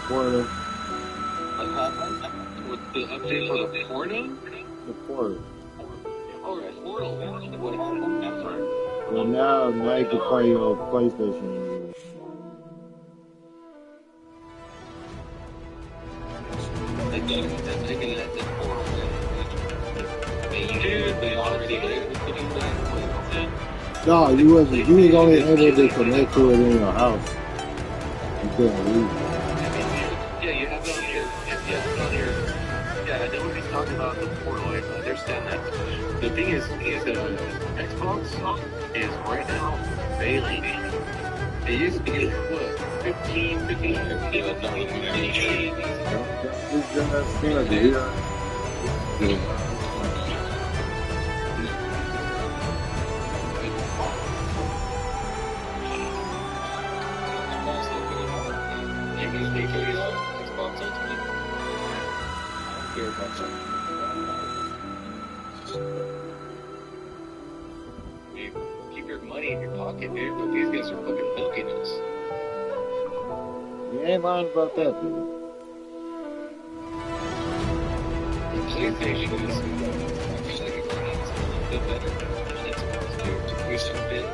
Portal. With the update for the Portal? The Portal. Oh, Portal. What happened? That's right. Well, now you can play your PlayStation. They're taking that Portal. They already able to do that. No, you was only able to connect to it in your house. You couldn't leave. Yeah, you have it on here. Yeah, on here. Yeah, I know what he's talking about, the Portal. I understand that. The thing is Xbox is right now failing. It used to be, what, 15 years keep your money in your pocket, dude, but these guys are fucking milking us. You ain't lying about that, dude. The PlayStation is actually a little bit better than Xbox, dude. We should have been.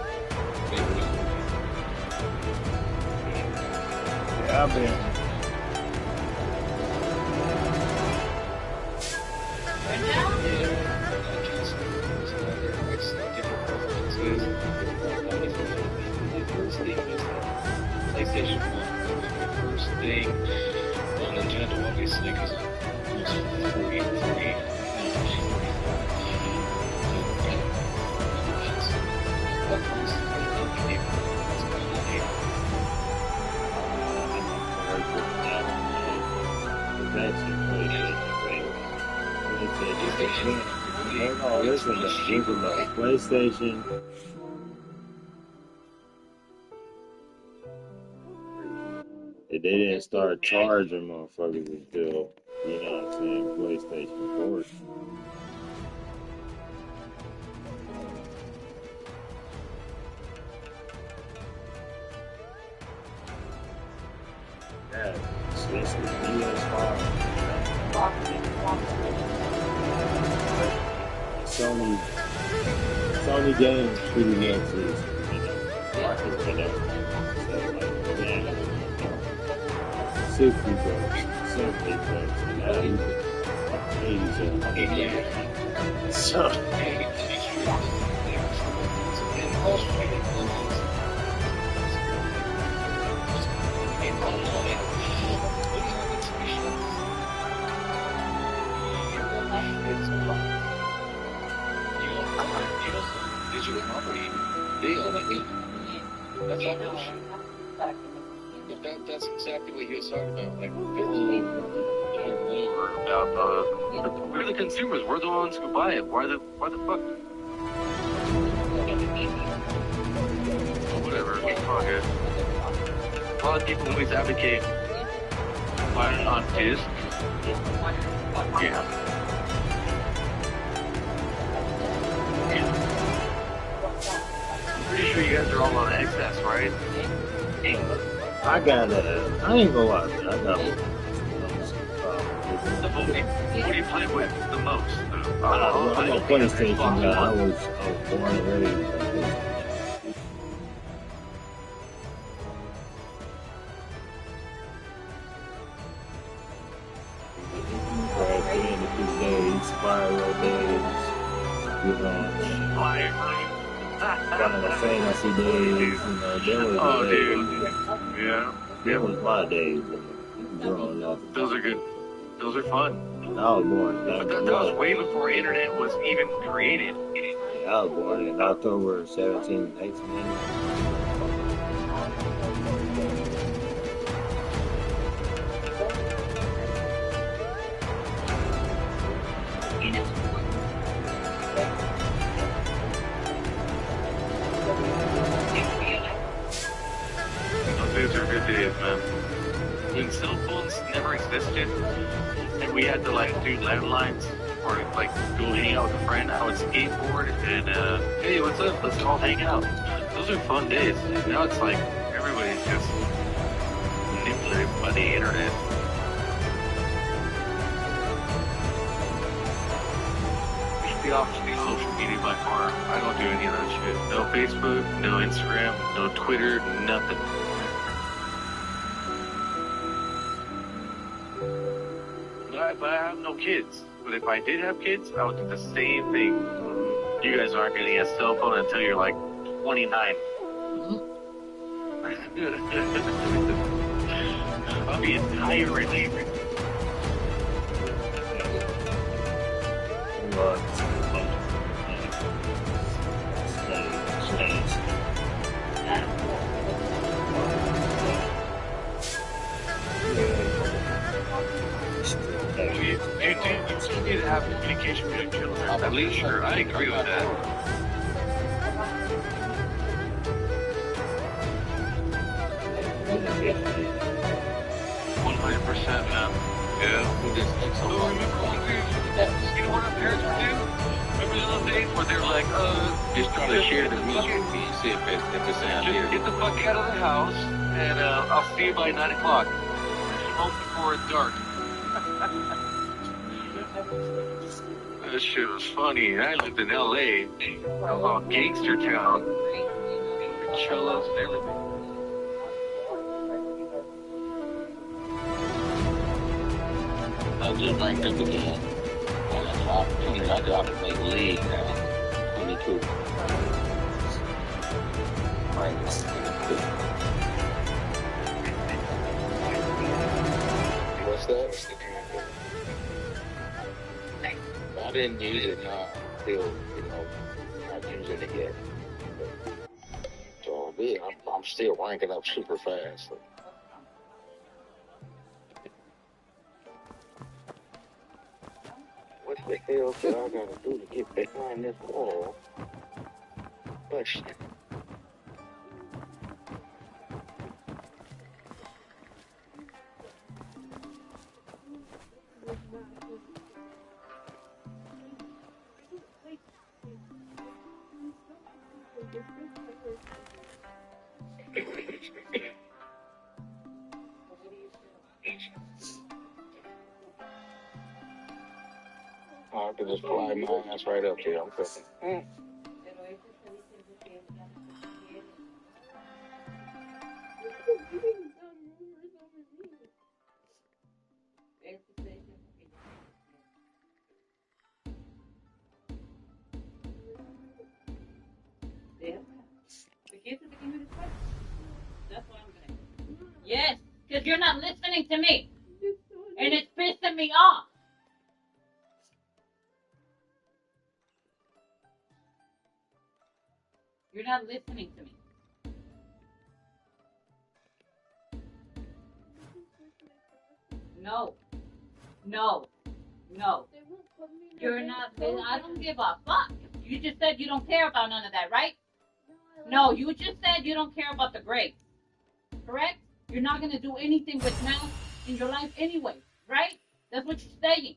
Yeah, I've been. PlayStation 1 was the first thing on Nintendo, obviously, because it was 43. No, listen to PlayStation. They didn't start charging motherfuckers until, you know what I'm saying, PlayStation 4. Yeah, it's the PS5. Sony games pretty much is, market for them. So, like, yeah. 60 bucks, 70 bucks, and 80 So, digital property, they own it. That's all bullshit. That's exactly what he was talking about. Like, about we're the consumers. We're the ones who buy it. Why the fuck? Whatever. Fuck it. A lot of people always advocate buying it on disc. Yeah. I'm pretty sure you guys are all on XS, right? I ain't gonna lie, man. I got one. What do you play with the most? I'm a PlayStation guy. I was born and raised. Spiral days, you know, Final Fantasy days, you know, there was days. Dude. Yeah. There was my days growing up. Those are good. Those are fun. I was born. That was way before internet was even created. Yeah, I was born in October 17, 1990. Those are good days, man. When cell phones never existed, and we had to like do landlines or like go hang out with a friend, I would skateboard and hey, what's up? Let's all hang out. Those are fun days. Now it's like everybody's just manipulated by by the internet. The opposite of social media by far. I don't do any of that shit. No Facebook, no Instagram, no Twitter, nothing. But I have no kids. But if I did have kids, I would do the same thing. You guys aren't getting a cell phone until you're like 29. I'll be entirely You need to have communication with your children. At least, sure, I agree with that. 100%, man. Yeah. You know what our parents would do? Remember those days where they're like, just trying to share the music. See if it's out here. Get the fuck out of the house, and I'll see you by 9 o'clock. Smoke before it's dark. That shit was funny. I lived in L.A. Oh, gangster town. Cellos and everything. I just ranked up again. And that's an opportunity I got to make league now. 22. Ranked up 22. What's that? I didn't use it until, not using it yet. So I'm still ranking up super fast. So. What the hell did I gotta do to get behind this wall? Question. I can just fly my ass right up here. I'm cooking. Yes, because you're not listening to me. And it's pissing me off. You're not listening to me. No. You're not. I don't give a fuck. You just said you don't care about none of that, right? No, you just said you don't care about the grades. Correct? You're not going to do anything with math in your life anyway, right? That's what you're saying.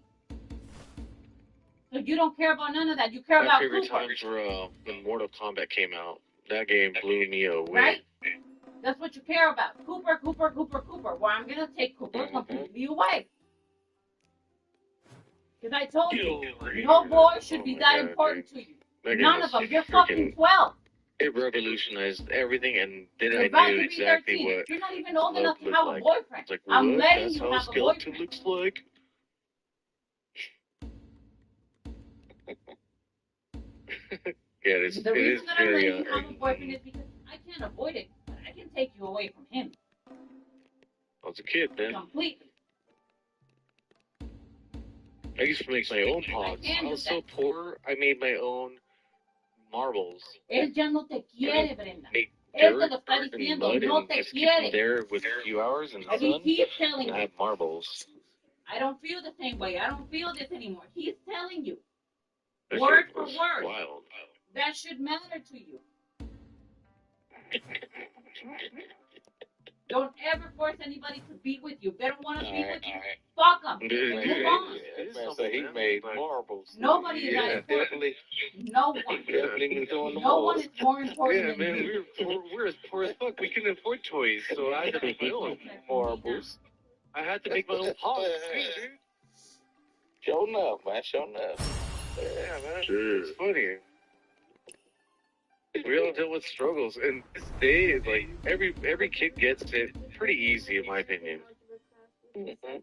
So you don't care about none of that. You care My about favorite Cooper. times were when Mortal Kombat came out. That game blew me away. Right? That's what you care about. Cooper. Well, I'm going to take Cooper completely away. Because I told you, no boy should be that important to you. None of them. You're fucking 12. It revolutionized everything, and then You're I about knew to be exactly 13. what You're not even old enough to looked have a like. boyfriend. It's like, I'm what? letting That's you how have a skeleton boyfriend. looks like? Yeah, it is The reason that I'm very letting you have a boyfriend is because I can't avoid it, but I can take you away from him. I was a kid, man. Completely. I used to make my own pots. I was so poor, I made my own marbles. Él ya no te quiere, Brenda. Make Él te dirt lo está and diciendo, mud no and te just keep them quiere. there with a few hours in the And he sun. keeps telling And I you. have marbles. I don't feel the same way. I don't feel this anymore. He's telling you. That Word shit for was word. wild. That should matter to you. Don't ever force anybody to be with you. If they don't want to be with you, fuck them. Move on. Man said he made marbles. Nobody is that important. Definitely. No one. Definitely been doing the No one most. is more important Yeah, than man, you. we're as poor as fuck. We couldn't afford toys, so I had to make my own. Marbles. I had to make my own pods, dude. Show enough, man. Show enough. Yeah, man. Sure. It's funny. We all deal with struggles, and this day is like every kid gets it pretty easy, in my opinion. Mm-hmm.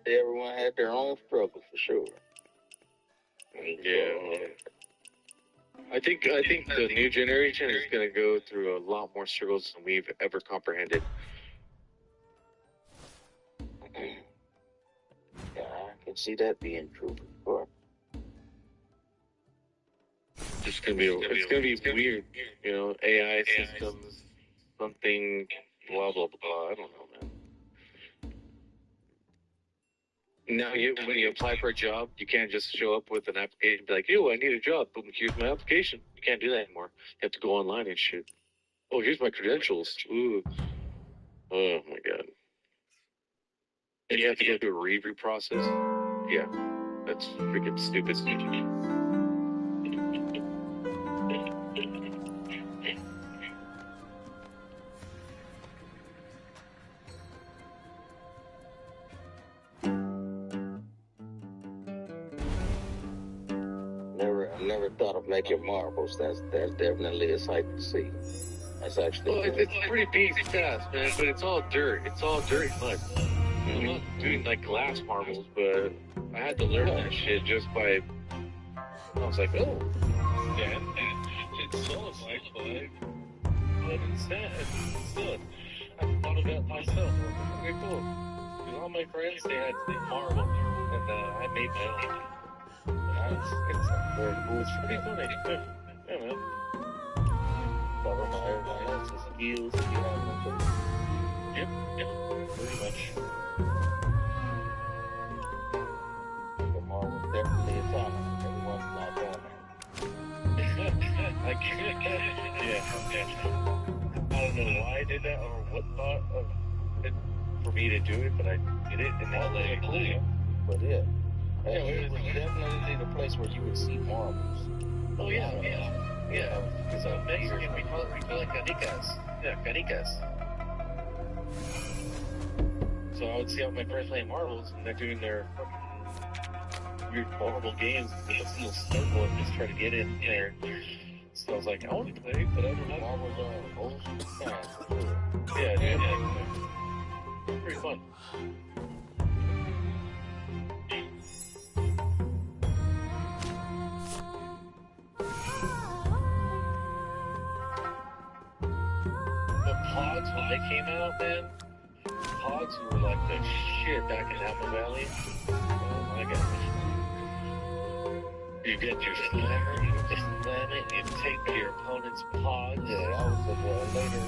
Everyone had their own struggle for sure. Yeah. I think the new generation is going to go through a lot more struggles than we've ever comprehended. Yeah, I can see that being true for sure. It's gonna be weird, you know. AI systems, something, blah blah blah. I don't know, man. Now, when you apply for a job, you can't just show up with an application and be like, "Yo, I need a job. Boom, here's my application." You can't do that anymore. You have to go online and shit. Oh, here's my credentials. Ooh. Oh my god. And you have to go through a review process. Yeah, that's freaking stupid. Never thought of making marbles. That's definitely a sight to see. That's actually. Well, it's pretty big fast, man, but it's all dirt. It's all dirt and mud. I'm not doing like glass marbles, but I had to learn that shit just by. I was like, oh, yeah, it's solidified by mud and sand. I thought of that myself. Okay, cool. Because all my friends, they had marble, and I made my own. It's pretty funny. Yeah, man. Cover my everyone else's skills. Yep, pretty much. The marble definitely a talent. Everyone's not doing it. I can't. Yeah. I don't know why I did that or what thought of it for me to do it, but I did it, and now they include it. But yeah. It was definitely the place where you would see marbles. Oh yeah. Because Mexican, we call it canicas. Yeah, canicas. So I would see all my friends playing marbles, and they're doing their fucking weird marble games with a little circle and just try to get in there. So I was like, I want to play, but I don't know. Marbles are old times. Yeah. Pretty fun. Pods, when they came out, man, pods were like the shit back in Apple Valley. Oh my gosh. You get your slammer, you just slam it, you take your opponent's pods. Yeah, that was a later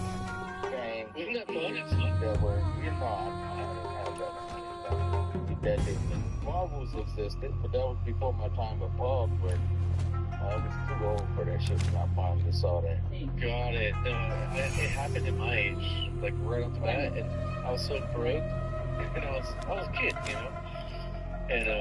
game. Wasn't that fun? That were, you know, I didn't have that. Marbles existed, but that was before my time with pods, but I was too old for that shit when I finally saw that. Got it. No, it happened at my age, like right off the bat, and I was so broke, and I was a kid, you know, and I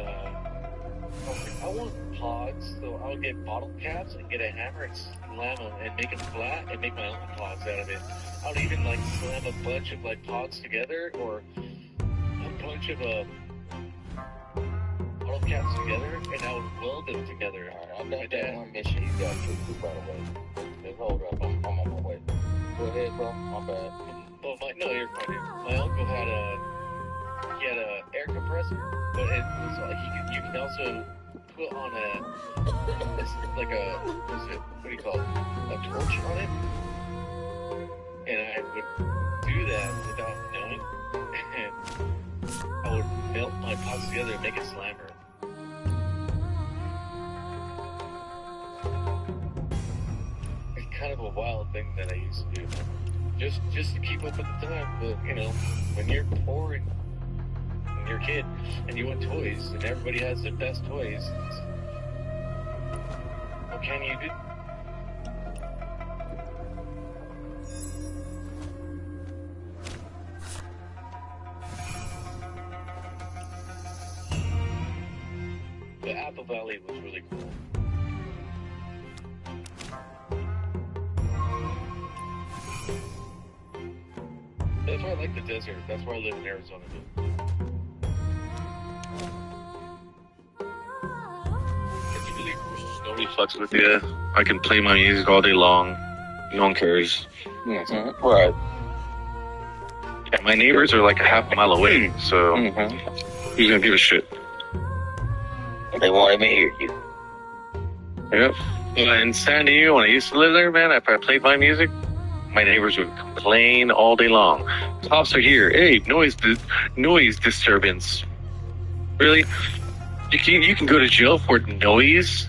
was like, I want pods, so I would get bottle caps and get a hammer and slam them and make them flat and make my own pods out of it. I would even like slam a bunch of like pods together or a bunch of bottle caps together, and I would weld them together. I got that one mission you got to, by the way. Just hold up, I'm on my way. Go ahead, bro. My bad. Well, no, you're fine. My uncle had a air compressor, but it was like you can also put on what do you call it? A torch on it, and I would do that without knowing, and I would melt my pots together and make a slammer. Kind of a wild thing that I used to do, just to keep up with the time. But you know, when you're poor and when you're a kid and you want toys, and everybody has their best toys, what can you do? The Apple Valley was really cool. That's why I like the desert. That's why I live in Arizona, dude. It's really cool. Nobody fucks with you. I can play my music all day long. No one cares. Mm-hmm. Right. And my neighbors are like a half a mile away, so who's gonna give a shit? They won't even hear you. Yep. In San Diego, when I used to live there, man, if I played my music, my neighbors would complain all day long. Cops are here. Hey, noise disturbance. Really? You can go to jail for noise?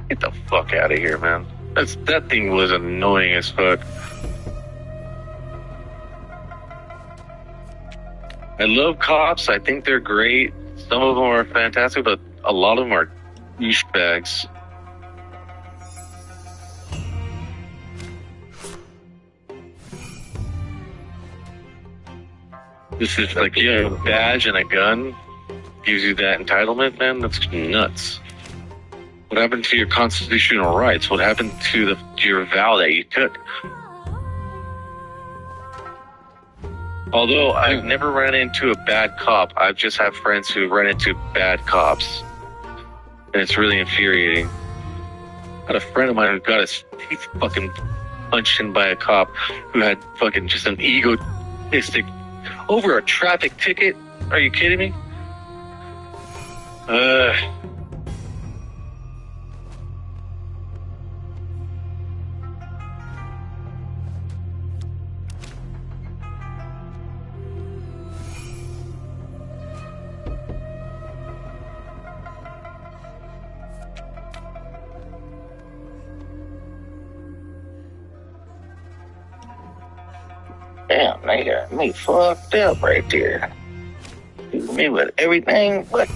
Get the fuck out of here, man. That thing was annoying as fuck. I love cops. I think they're great. Some of them are fantastic, but a lot of them are douchebags. This is like, yeah, a badge and a gun gives you that entitlement, man. That's nuts. What happened to your constitutional rights? What happened to your vow that you took? Although I've never run into a bad cop, I've just had friends who run into bad cops. And it's really infuriating. I had a friend of mine who got his teeth fucking punched in by a cop who had fucking just an egotistic over a traffic ticket. Are you kidding me? Damn, they got me fucked up right there. Me with everything but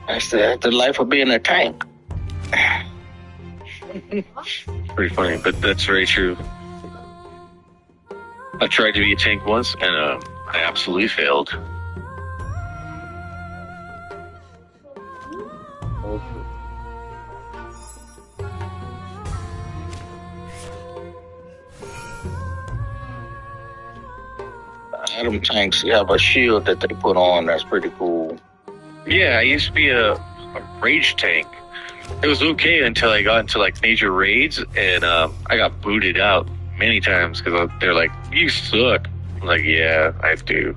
that's the life of being a tank. Pretty funny, but that's very true. I tried to be a tank once, and I absolutely failed. Them tanks have a shield that they put on that's pretty cool. Yeah, I used to be a rage tank. It was okay until I got into like major raids, and I got booted out many times because they're like, "You suck." I'm like, yeah, I do.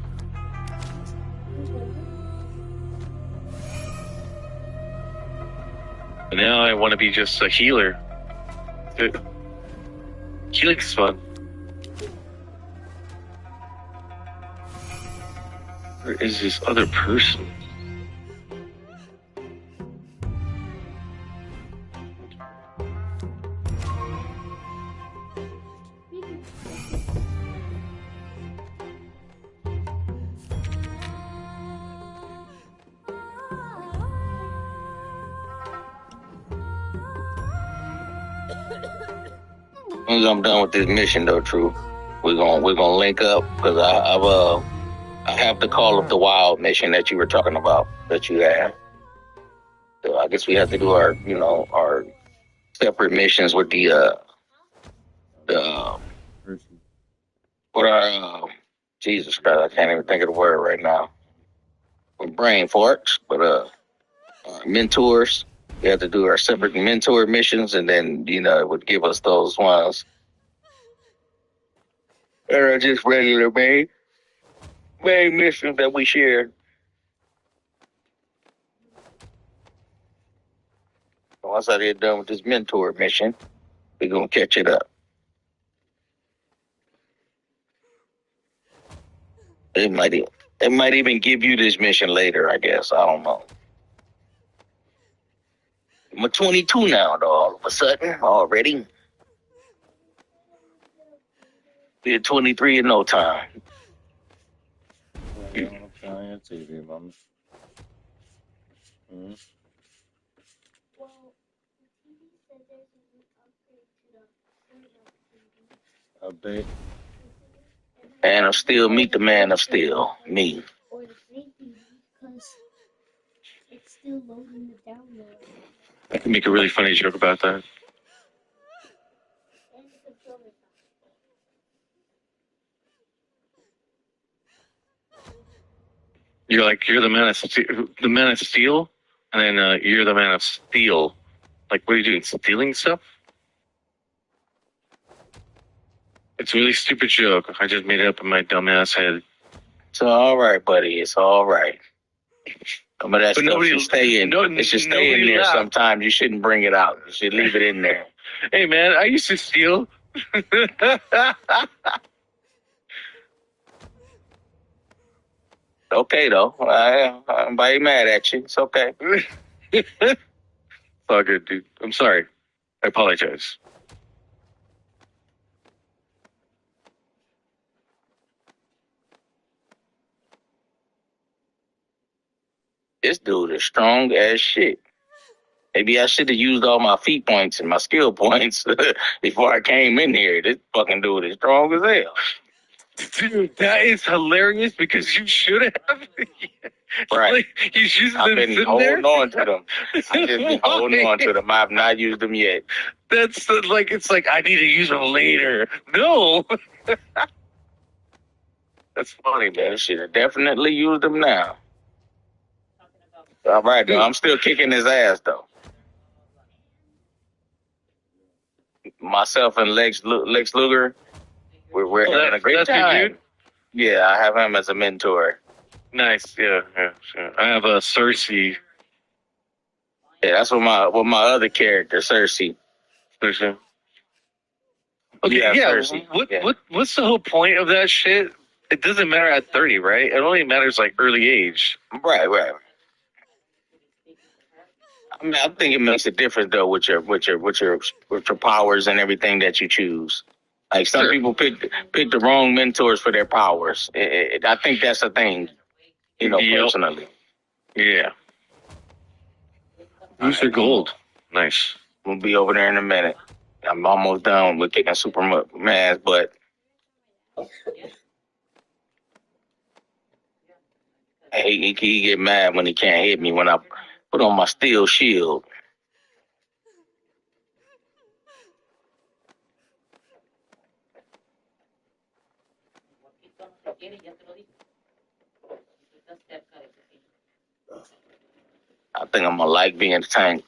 And now I want to be just a healer. Healing's fun. Where is this other person? Once I'm done with this mission, though, True, we're gonna link up because I have the Call of the Wild mission that you were talking about that you have. So I guess we have to do our separate missions with Jesus Christ, I can't even think of the word right now. With brain farts, but our mentors. We have to do our separate mentor missions, and then it would give us those ones that are just regular main missions that we share. Once I get done with this mentor mission, we're gonna catch it up. It might even give you this mission later, I guess. I don't know. I'm 22 now, though, all of a sudden, already. Be 23 in no time. TV, Mama. Mm-hmm. Update. Man of Steel, meet the Man of Steel, me. Or the same thing because it's still loading the download. I can make a really funny joke about that. you're the Man of Steel, and then you're the Man of Steel. Like, what are you doing? Stealing stuff? It's a really stupid joke. I just made it up in my dumbass head. It's all right, buddy. It's all right. Some of that But stuff nobody- should stay in. no- it should stay in nobody there. laughed. Sometimes you shouldn't bring it out. You should leave it in there. Hey, man, I used to steal. Okay, though. I'm by mad at you. It's okay. It's all good, dude. I'm sorry. I apologize. This dude is strong as shit. Maybe I should have used all my feet points and my skill points before I came in here. This fucking dude is strong as hell. Dude, that is hilarious because you should have. Right. Like, he's using I've them been sitting holding there. on to them. I've just been holding on to them. I've not used them yet. That's like, it's like, I need to use them later. No. That's funny, man. Man, should have definitely used them now. All right, though. I'm still kicking his ass, though. Myself and Lex Luger, we're having a great that's your time. dude? Yeah, I have him as a mentor. Nice. Yeah. Sure. I have a Cersei. Yeah, that's what my other character, Cersei. Okay. Yeah, Yeah. Cersei. What's the whole point of that shit? It doesn't matter at 30, right? It only matters like early age. Right. I mean, I think it makes a difference though with your powers and everything that you choose. Like some Sure. people pick the wrong mentors for their powers. I think that's a thing, Yep. personally. Yeah. Booster Gold. Nice. We'll be over there in a minute. I'm almost done with kicking Superman's butt. He get mad when he can't hit me when I put on my steel shield. I think I'm gonna like being a tank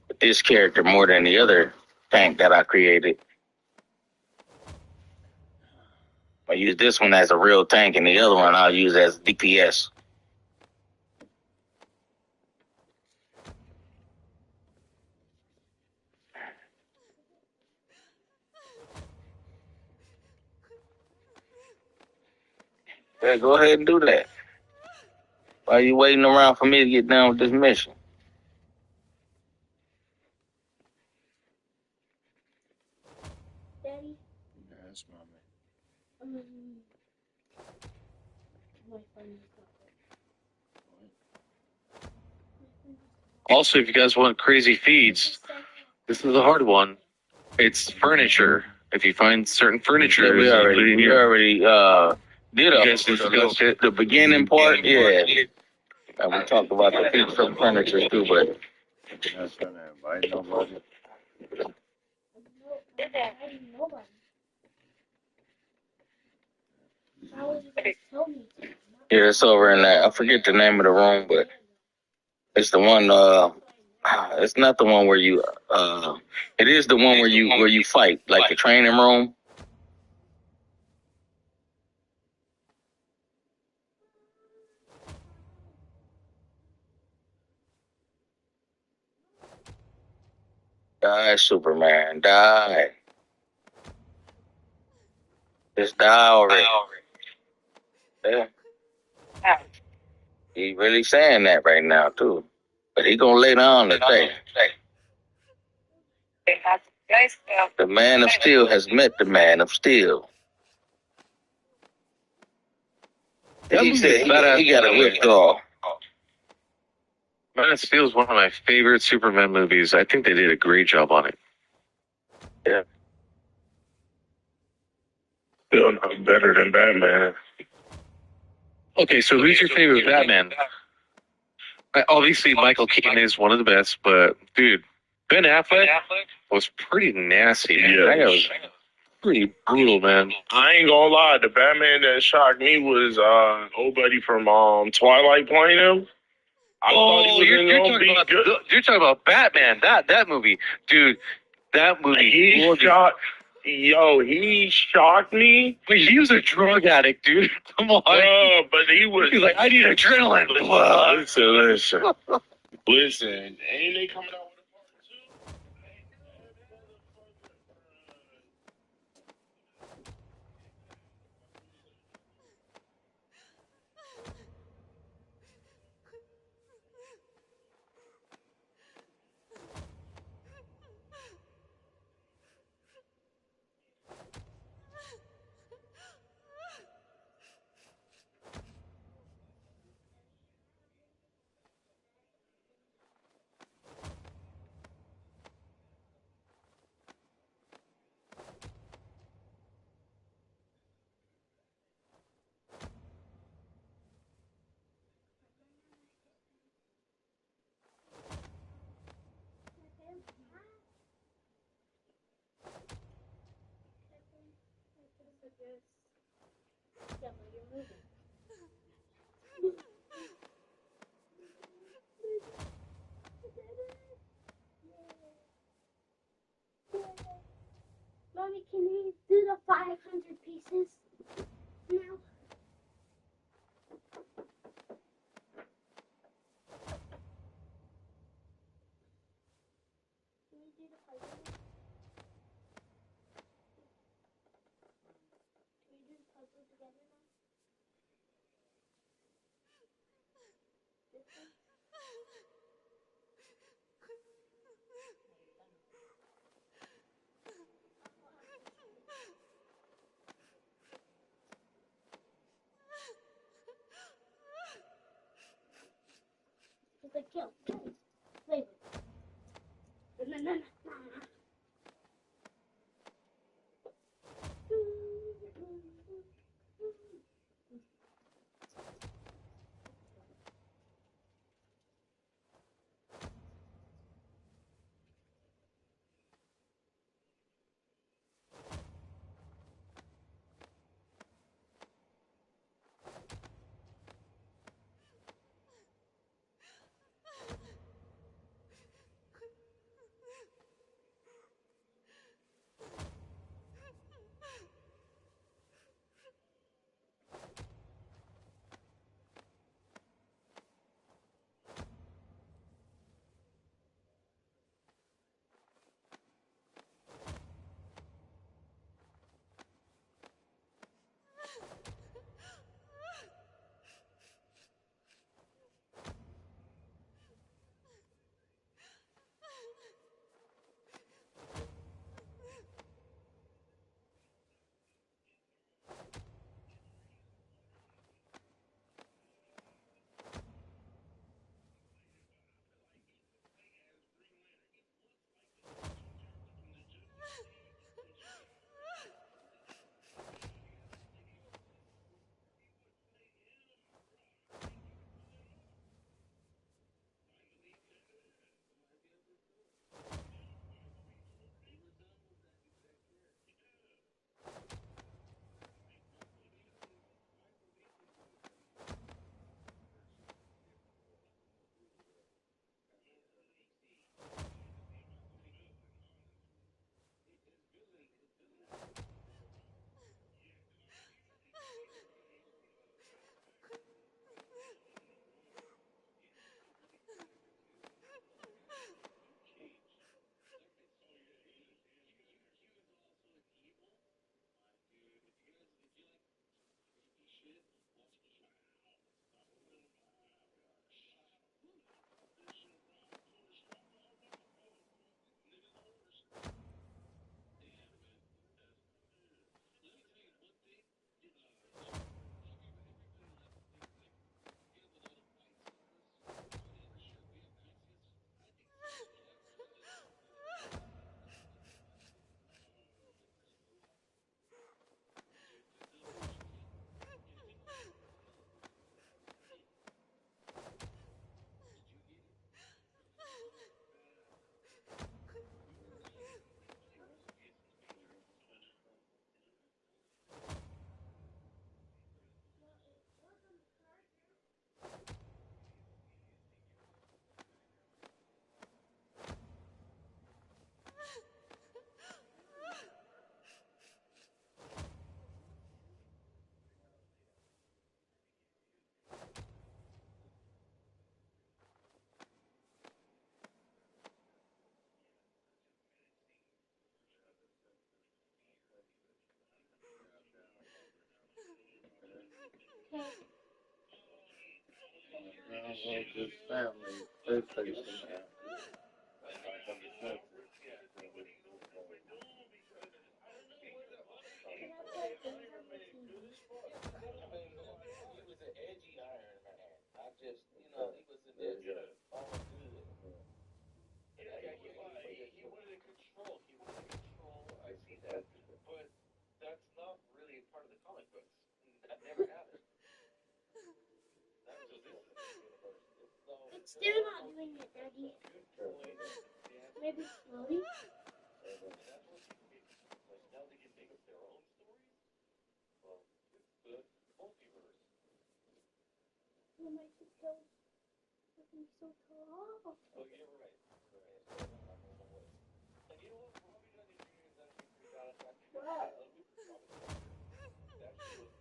with this character more than the other tank that I created. I use this one as a real tank, and the other one I'll use as DPS. Yeah, go ahead and do that. Why are you waiting around for me to get done with this mission? Daddy, Yes, mommy. my phone is not Also, if you guys want crazy feeds, this is a hard one. It's furniture. If you find certain furniture, Yeah, we already did You guys discussed it? the beginning part. Yeah, and we talked about the features from furniture too, but You're not trying to invite nobody. nobody. How would you guys tell me to? yeah, it's over in that. I forget the name of the room, but it's the one. It's not the one where you. It is the one where you fight, like the training room. Die, Superman, die. Just die already. Yeah. He really saying that right now too. But he gonna lay down today. The Man of Steel has met the Man of Steel. He said he got to withdraw. Man of Steel is one of my favorite Superman movies. I think they did a great job on it. Yeah. Still not better than Batman. Okay, so who's your favorite Batman? Obviously, Michael Keaton is one of the best, but dude, Ben Affleck was pretty nasty. Yeah. That guy was pretty brutal, man. I ain't gonna lie, the Batman that shocked me was old buddy from Twilight playing him. I thought he was gonna be good. You're talking about Batman. That movie, dude. That movie. He shocked me. But he was a drug addict, dude. Come on. But he was. He's like, I need adrenaline. Listen. Ain't they coming out with a part two? Mommy, can we do the 500 pieces now? Can we do the 500? Can we do the puzzle together now? This one? It's like kill. Play with it. No. Okay. This family, they face some Can I play games on the TV? He was an edgy Iron Man. I just, you know, he was in there all good. Yeah, he wanted to control. He wanted to control. I see that, but that's not really part of the comic books. That never happened. So this is the universe. It's still not doing it, Daddy. Maybe slowly. And that's what people get. Like now they can make up their own stories. Well, it's the multiverse. Oh, my toes looking so tall. Oh, you're right. So I'm on my way. And you know what? Robert Downey Jr. is actually pretty badass actor. What? That shit was brutal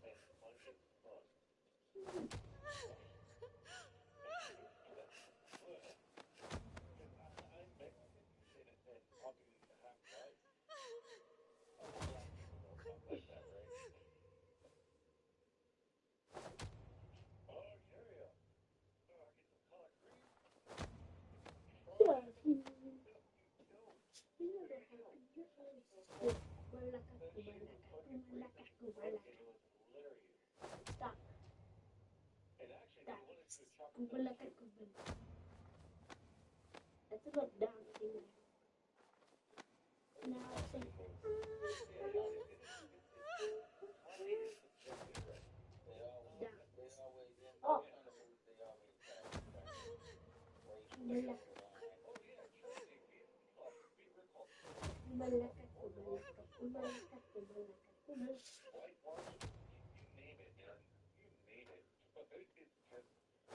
and funny as fuck. I'm Mexican and talking half white. Black people don't talk like that, right? Oh, yeah. Oh, I get some collard greens. Yeah. You never happen. You're always good. Kumalaka, kumalaka, kumalaka, kumalaka. Stop. That's kumalaka, kumalaka. That's about dancing. Now sing. Dance. Oh. Kumalaka. Kumalaka, kumalaka, kumalaka, kumalaka, kumalaka. You name it, man. You name it. But it's just,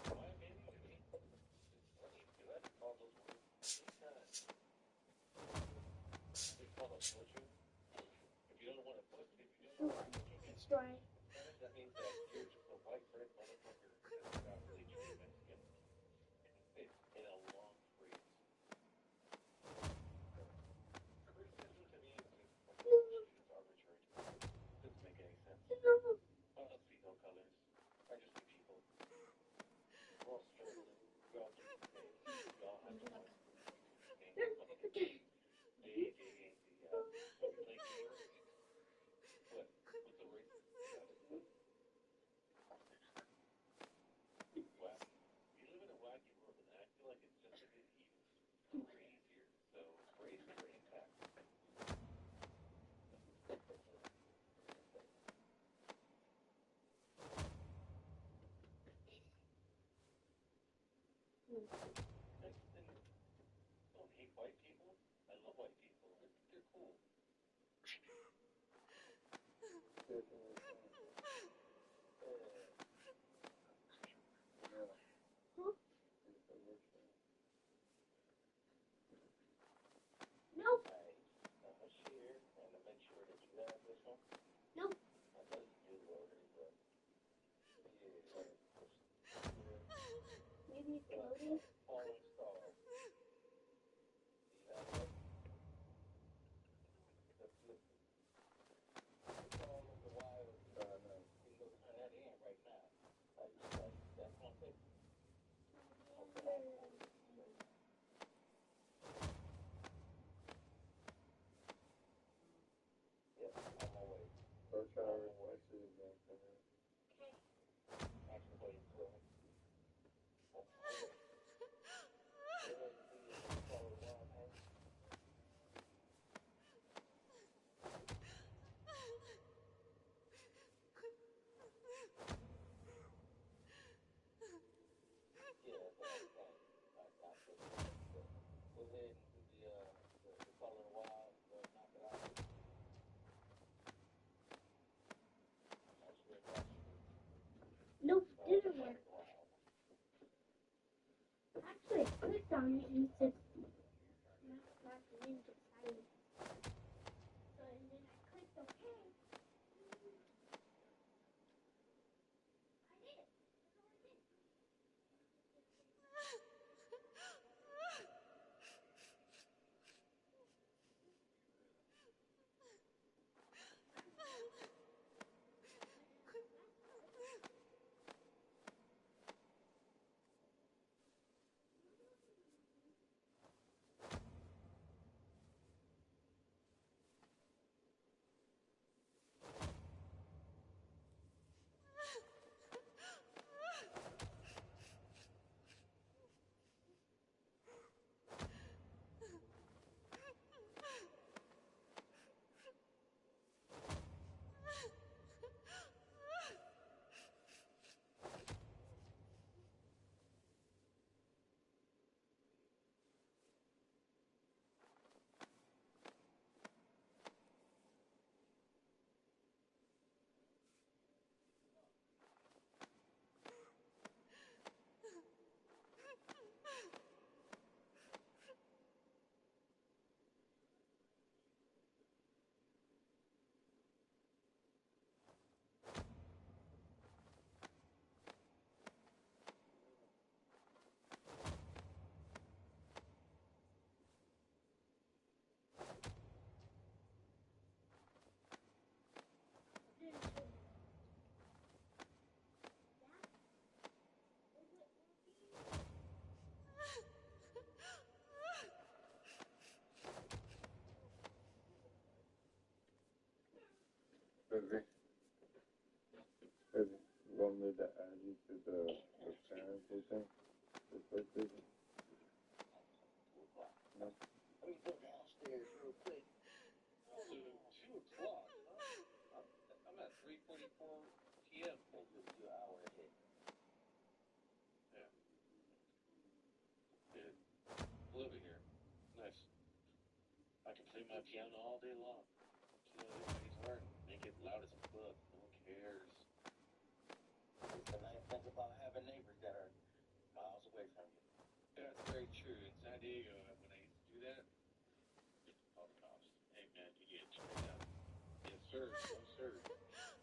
my opinion, to me, it's funny because I've called those words many times. They call them butcher. If you don't want to butcher, if you don't want to butcher, It's dry. that means that you're just a white bread motherfucker that's not really truly Mexican. It's in a long phrase. Criticism to me is just like it's arbitrary. It doesn't make any sense. I don't see no colors. I just see people. We're all struggling. We all do the same. We all have to work. So we play games. What's a race? Wacky. We live in a wacky world, and I feel like it's just a bit even crazier. So races are intact. Mexicans don't hate white people. I love white people. They're cool. Nope. I share and I make sure that you have this one. Nope. I know you do already, but yeah. Maybe it's loading. Falling star. You have that? The flip. Call of the Wild. You can go turn that in right now. That's one thing. Okay. Yep, on my way. First hour, I see it again. Thanks for waiting for me. Nope, didn't work. Actually, I clicked on it and it said not ninja silent. So and then I clicked OK. I did it. Crazy. You want me to add you to the parental thing? The PlayStation? No? Let me go downstairs real quick. So 2 o'clock, huh? I'm at 3:44 p.m. You're an hour ahead. Yeah. Good. Live here. Nice. I can play my piano all day long. Chill out my guitar and make it loud as fuck. No one cares. It's the nice thing about having neighbors that are miles away from you. Yeah, it's very true. In San Diego, when I used to do that, call the cops. Hey man, you need to turn it down. Yes sir. No sir. Compliant.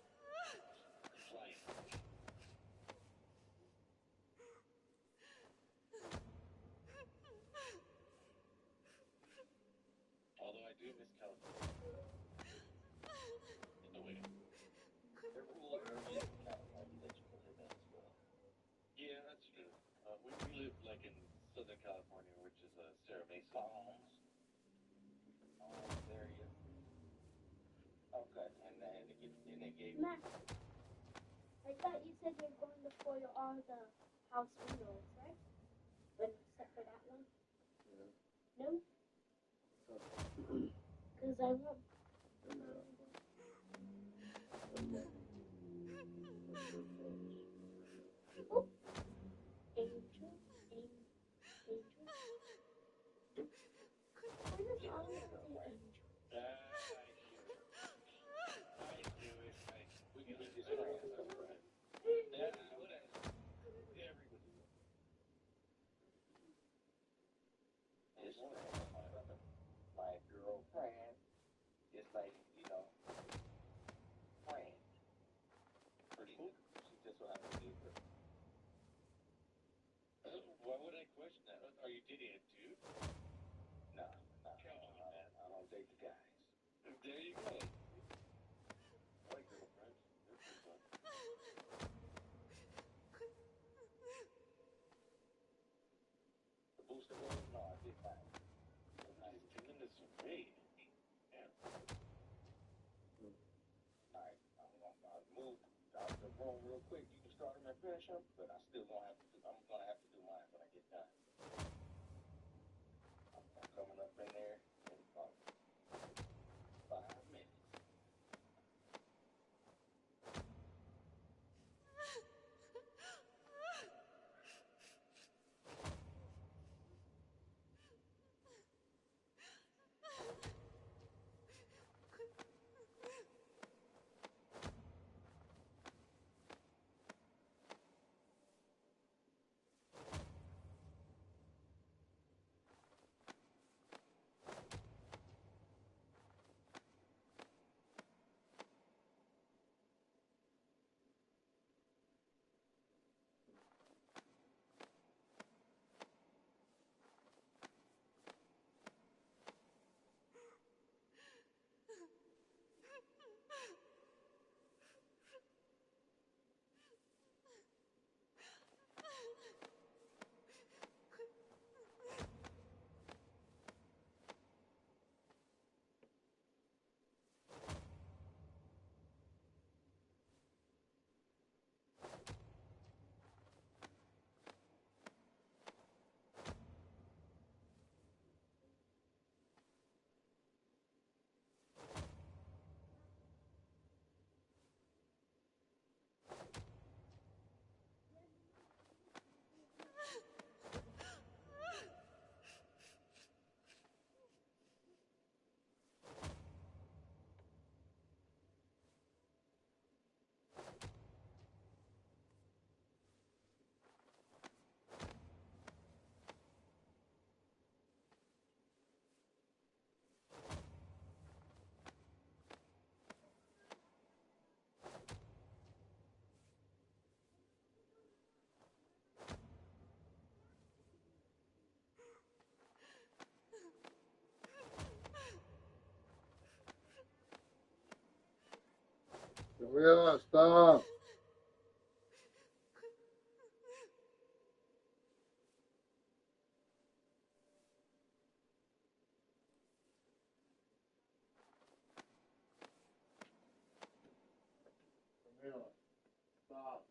Although I do miss California. In a way. They're cool areas in California that you can live in as well. Yeah, that's true. We live like in Southern California, which is Serra Mesa. Palms area. Okay, and they gave you. Matt, I thought you said you're going to foil all the house windows, right? But except for that one? Yeah. No? Because I want. Oh, Angel. Why does always say Angel? We can leave this friends, that's right. Yeah, whatever. Everybody. His friend, my girlfriend, is like, friend. Pretty cool. She just so happens to be a girl. Why would I question that? Are you dating a dude? No, Come on, man. I don't date the guys. There you go. I like girlfriends. They're pretty fun. The booster goes, no, I did not. He's giving this away. Damn. Alright, I'll move out the room real quick. You can start them and finish them, but I'm gonna have to do mine when I get done. I'm coming up in there in about 5 minutes. Camila, stop! Stop.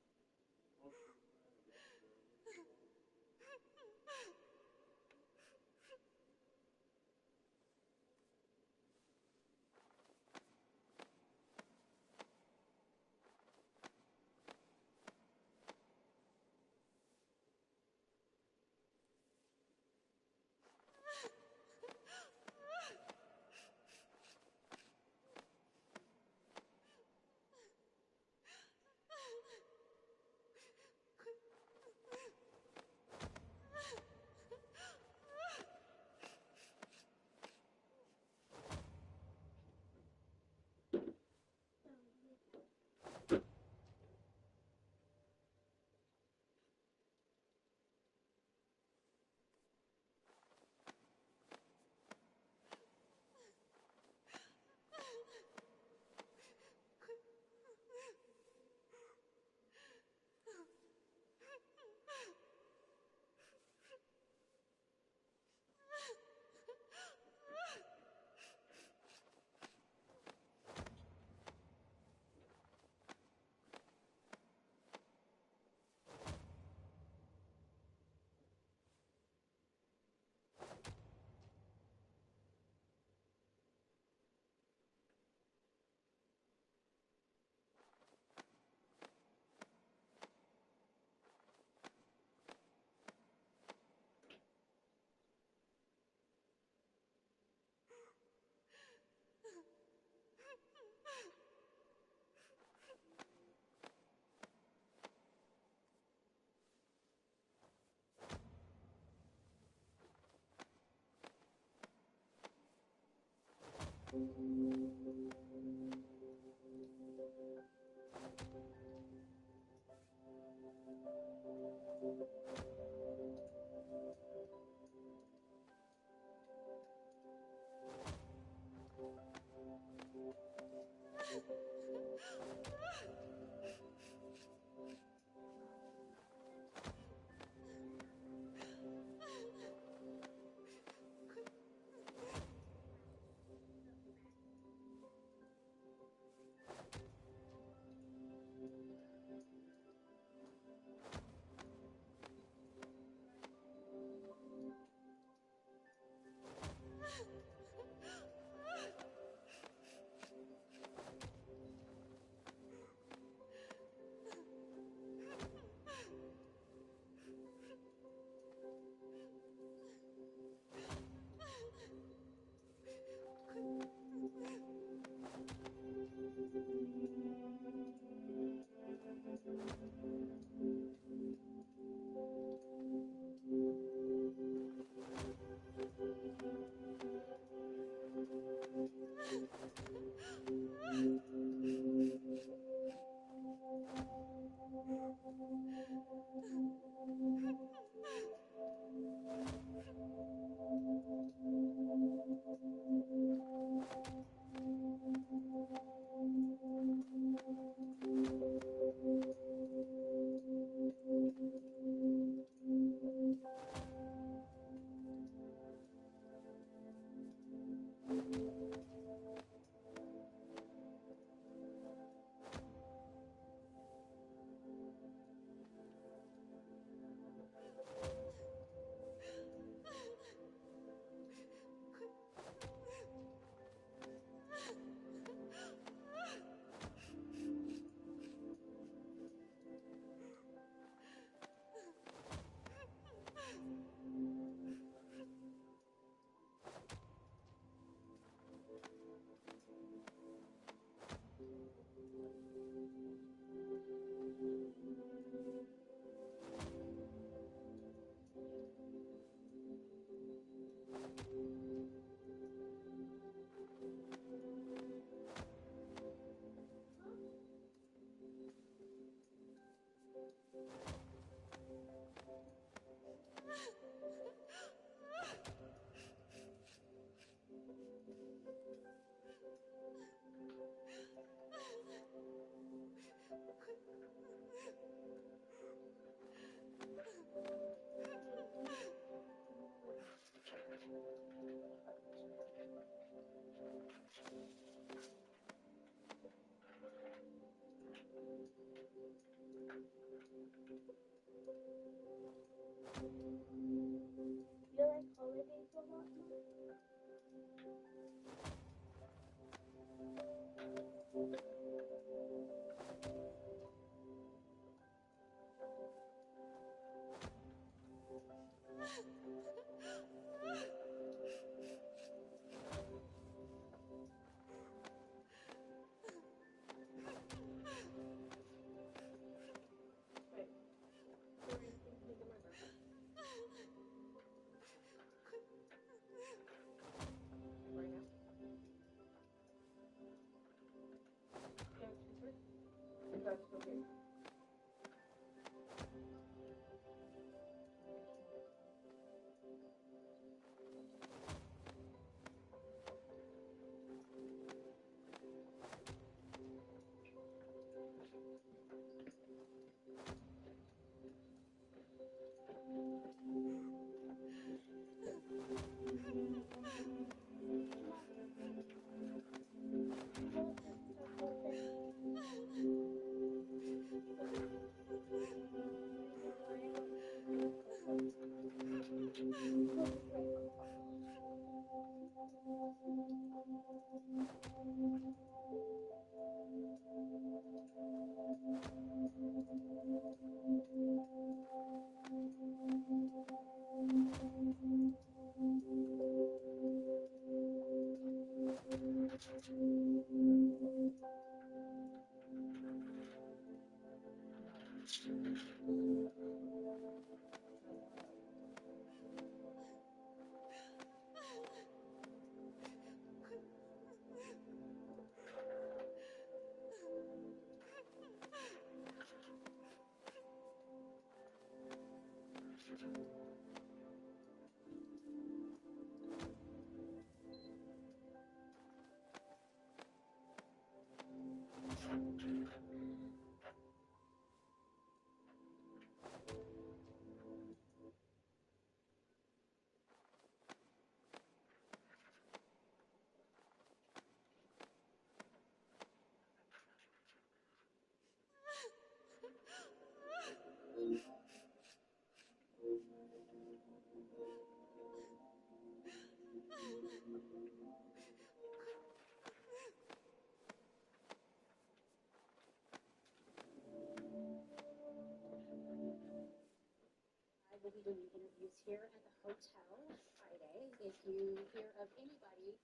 hotel Friday. If you hear of anybody.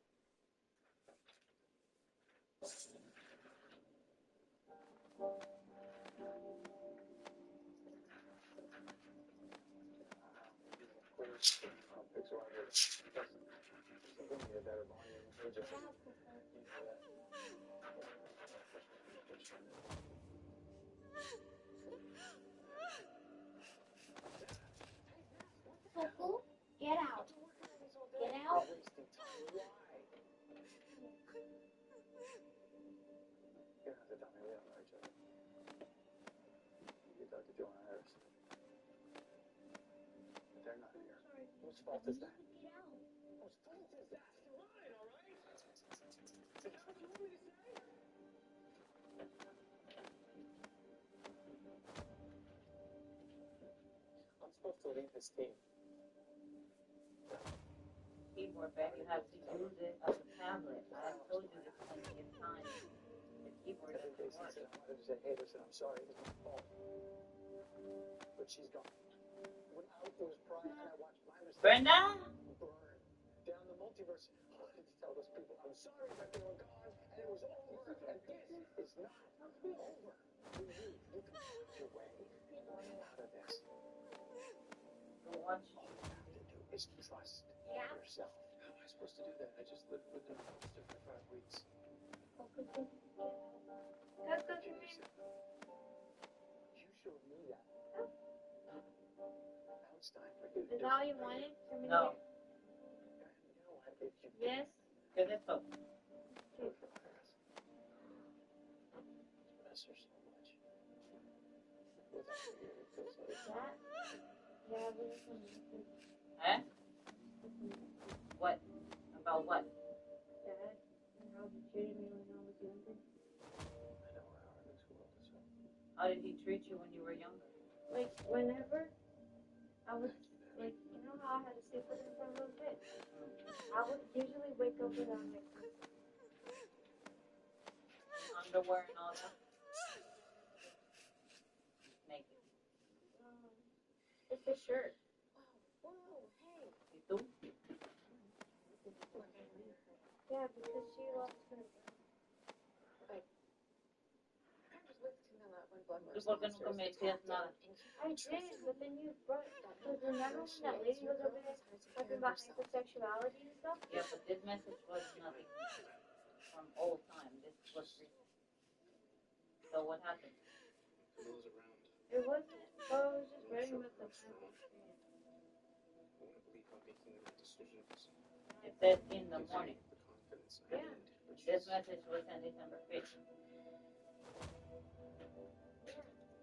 Coco, get out. Get out. Whose fault is that? Get out. Whose fault is that? Mine, all right? Is that what you want me to say? I'm supposed to lead this team. Keyboard, babe, you have to use it as a tablet. I told you this plenty of times. The keyboard Every day doesn't since work. I wanted to say, hey, listen, I'm sorry, it was my fault. But she's gone. Without those pride, and I watched my mistake Brenda? burn down the multiverse. I wanted to tell those people I'm sorry that they were gone and it was over. And this is not over. You can find your way out of this. Go watch. All you have to do is trust Yeah. yourself. How am I supposed to do that? I just lived with an imposter for 5 weeks. Coco, come here. You showed me that. Now it's time for you to Is do that all it. you wanted? Come in No. here. You know what? If you Yes. ¿Qué es esto? do it for Iris, you miss her so much. Without you, it feels like That? Yeah, we just want to Eh? What? About what? Dad and how he treated me when I was younger. I know how hard this world is. How did he treat you when you were younger? Like, whenever I was, like, you know how I had to sleep with him for a little bit? I would usually wake up without my Underwear and all that? Naked. It's a shirt. Whoa, hey. ¿Y tú? Yeah, because she lost her. I was with Camilla when Blood ¿Tú por qué nunca me decías nada? I did, but then you brought because remember when that lady was over there talking about hypersexuality and stuff? Yeah, but this message was nothing from old time. This was recent. So what happened? Camilla's around. It wasn't, but it was just very much a perfect experience. I want to believe I'm making the right decisions. It said in the morning. The confidence I Yeah. need. But This she's message was sent December 5th.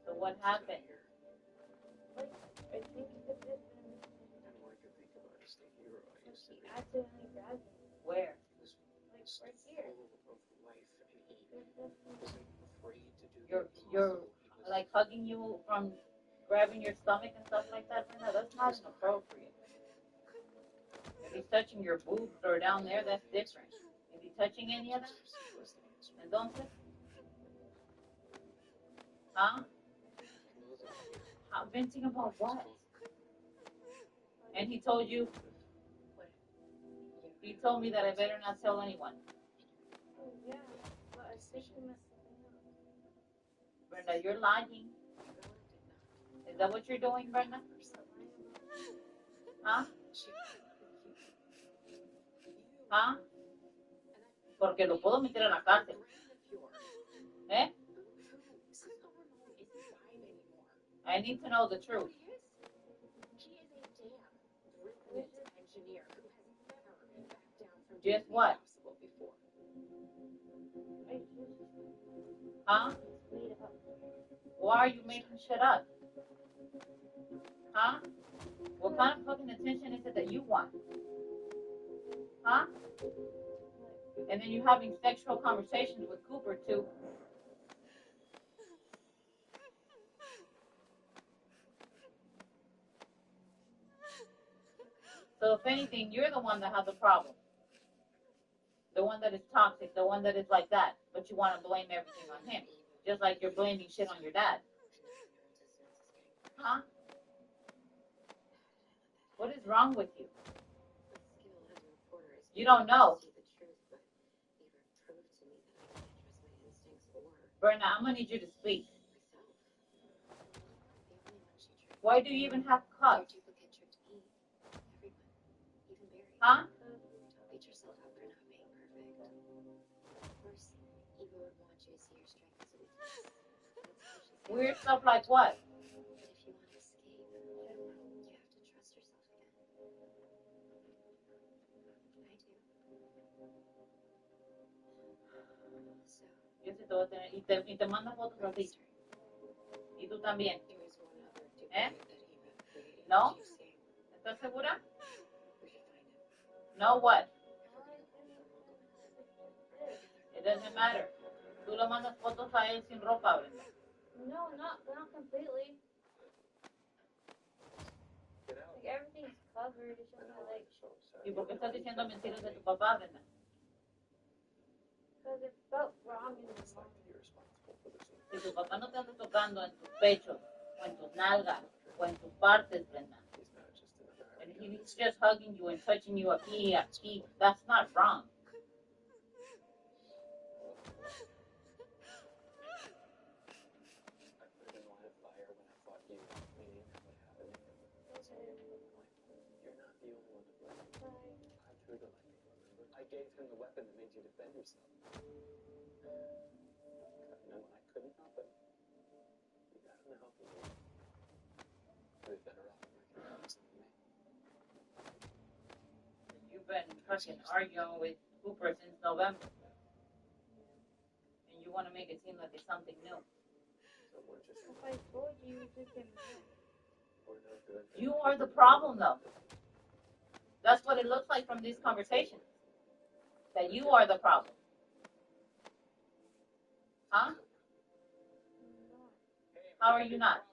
So what happened? here. Like, I think it could have been And more I could think about is the hero I like used to he be. accidentally grabbed me. Where? He was Like, right here. full of life, and he There's nothing. wasn't afraid to do You're the impossible. He was like hugging you from grabbing your stomach and stuff like that, Brenda. That's not inappropriate. If he's touching your boobs or down there, that's different. Is he touching any of that? Entonces? Huh? Venting about what? And he told you, he told me that I better not tell anyone. Oh, yeah, but I think he messed something up. Brenda, you're lying. Is that what you're doing, Brenda? Huh? Huh? Porque lo puedo meter a la cárcel. ¿Eh? I need to know the truth. He is a damn brilliant engineer who has never backed down from Just doing the what? impossible before. I just Huh? made it up. Why are you making shit up? Huh? What kind of fucking attention is it that you want? Huh? And then you having sexual conversations with Cooper too. So if anything, you're the one that has a problem. The one that is toxic, the one that is like that. But you want to blame everything on him. Just like you're blaming shit on your dad. Huh? What is wrong with you? Skill as a reporter is You don't know. see the truth, but either prove to me that I can't trust my instincts or Berna, I'm gonna need you to speak. myself. The only one she tricked. Why do you even have Your cups? duplicate tricked me. Everyone, even Barry. Huh? Don't beat yourself up for not being perfect. Of course, Eva would want you to see your strengths as a weakness. That's how she sees Weird it. stuff like what? But if you want to escape, you have to trust yourself again. I do. So, Yo sí te voy a tener. Y te mando fotos así. Rockstar, Y tú también. there was one other duplicate ¿Eh? that Eva created. No? Did you see? ¿Estás segura? We should find him. No, what? If we're gonna go home, we'll go home. It doesn't matter. Tú le mandas fotos a él sin ropa, Brenda. No, not completely. Get out. Like everything's covered. It's just my legs. So sad. ¿Y por qué estás diciendo mentiras de tu papá, Brenda? Because it felt wrong in the It's like moment. you're responsible for this. Si tu papá no te anda tocando en tus pechos, o en tus nalgas, o en tus partes, Brenda, He's not just another and American. he's just hugging you and touching you aquí, that's not wrong. I put it in line of fire when I fought you, meaning that what happened to you. You're not the only one to blame. I threw the lightning, remember? I gave him the weapon that made you defend yourself. And then when I couldn't help him, you got him the help he needed. He was better off recognizing me. You've been fucking arguing with Cooper since November. And you want to make it seem like it's something new. So we're just If I told you, you just get mad. we're no good. You are the problem, though. That's what it looks like from these conversations. That you are the problem. Huh? How are you not?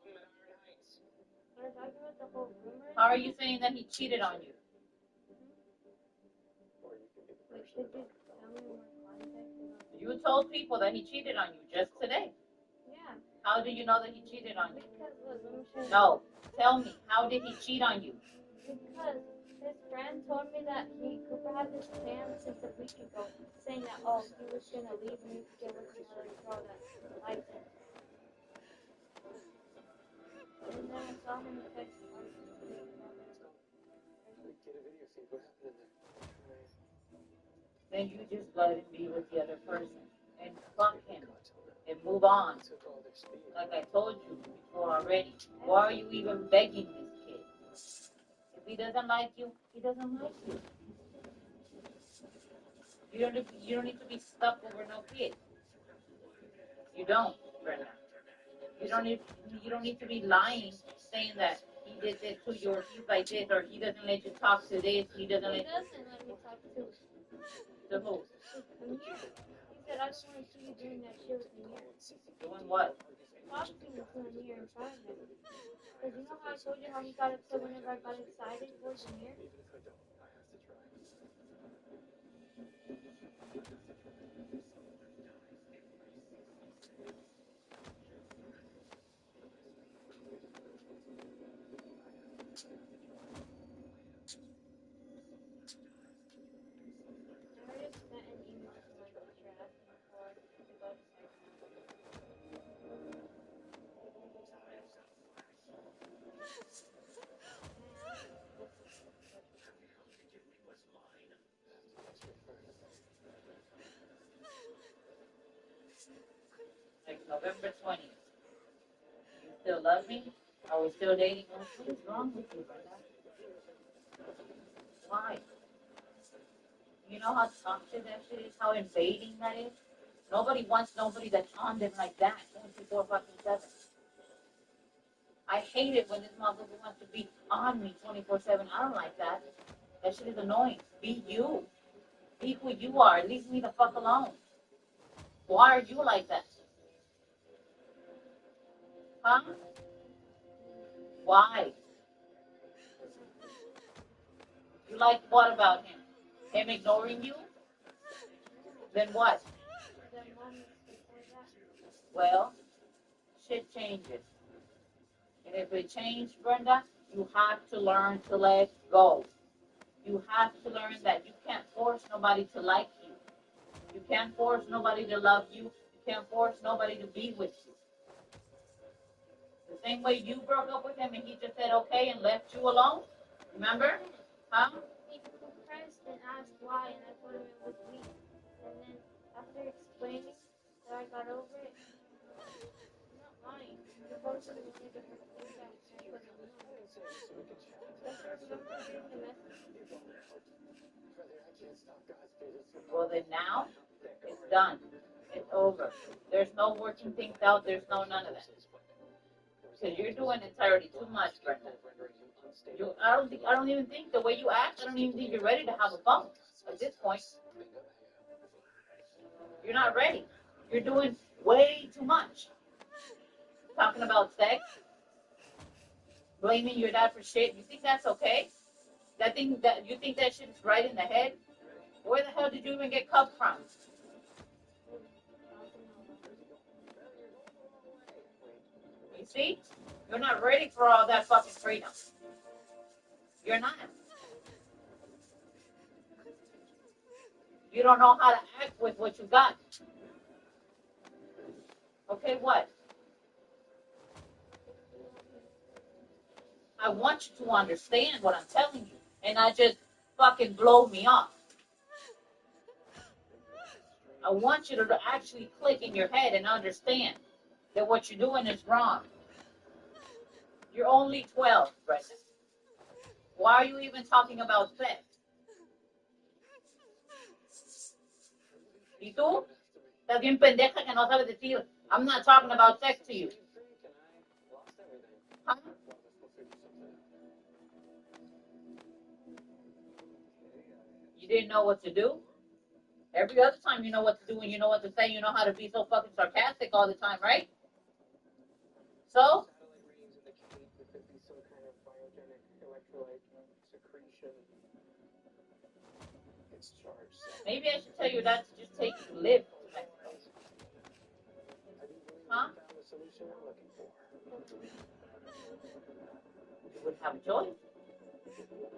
We're talking about the whole rumor. How are you saying that he cheated on you? Or you could be the Like, person could you about tell me more context about You told people that he cheated on you just today. Yeah, How do you know that he cheated on you? because look, let me show you. No. Tell me, how did he cheat on you? Because his friend told me that Cooper had this plan since a week ago, saying that he was gonna leave me to get with another girl that liked him. And then I saw him text Mark. Get a video feed. What happened in there? Then you just let him be with the other person and fuck him and move on. Took all their speed. Like I told you before already. Why are you even begging this kid? If he doesn't like you, he doesn't like you. You don't need to be stuck over no kid. You don't, Brenda. You don't need to be lying, saying that he did this to you, or he's like this, or he doesn't let you talk to this, he doesn't He let doesn't let me talk to who? Amir. He said, I just want to see you doing that shit with Amir. Doing what? Talking to Amir in front of him. Because you know how I told you how he got upset whenever I got excited towards Amir? Even if I don't, I have to try. I already sent an email to my teacher asking for to go to psych. Like November 20th. You still love me? Are we still dating? What is wrong with you, Brenda? Why? You know how toxic that shit is? How invading that is? Nobody wants nobody that's on them like that. 24 fucking 7. I hate it when this motherfucker wants to be on me 24/7. I don't like that. That shit is annoying. Be you. Be who you are. Leave me the fuck alone. Why are you like that? Huh? Why? You like what about him? Him ignoring you? Then what? The moments before that. Well, shit changes. And if it changed, Brenda, You have to learn to let go. You have to learn that you can't force nobody to like you. You can't force nobody to love you. You can't force nobody to be with you. The same way you broke up with him and he just said okay and left you alone. Remember? Huh? He pressed and asked why, and I told him it was me. And then after explaining that I got over it, I'm not lying. The post was one of the first things that I put in. That's why I remember reading the message. Well, then now it's done. It's over. There's no working things out. There's no none of that. Because you're doing entirely too much, Brenda. I don't even think the way you act. I don't even think you're ready to have a phone at this point. You're not ready. You're doing way too much. Talking about sex, blaming your dad for shit. You think that's okay? You think that shit is right in the head? Where the hell did you even get cup from? You see? You're not ready for all that fucking freedom. You're not. You don't know how to act with what you got. Okay, what? I want you to understand what I'm telling you and not just fucking blow me off. I want you to actually click in your head and understand that what you're doing is wrong. You're only 12, Brenda. Why are you even talking about sex? ¿Y tú? Estás bien pendeja que no sabes decir, I'm not talking about sex to you. Huh? You didn't know what to do? Every other time you know what to do and you know what to say, you know how to be so fucking sarcastic all the time, right? So? Maybe I should tell you that to just take you to live to Mexico. Huh? You wouldn't have a choice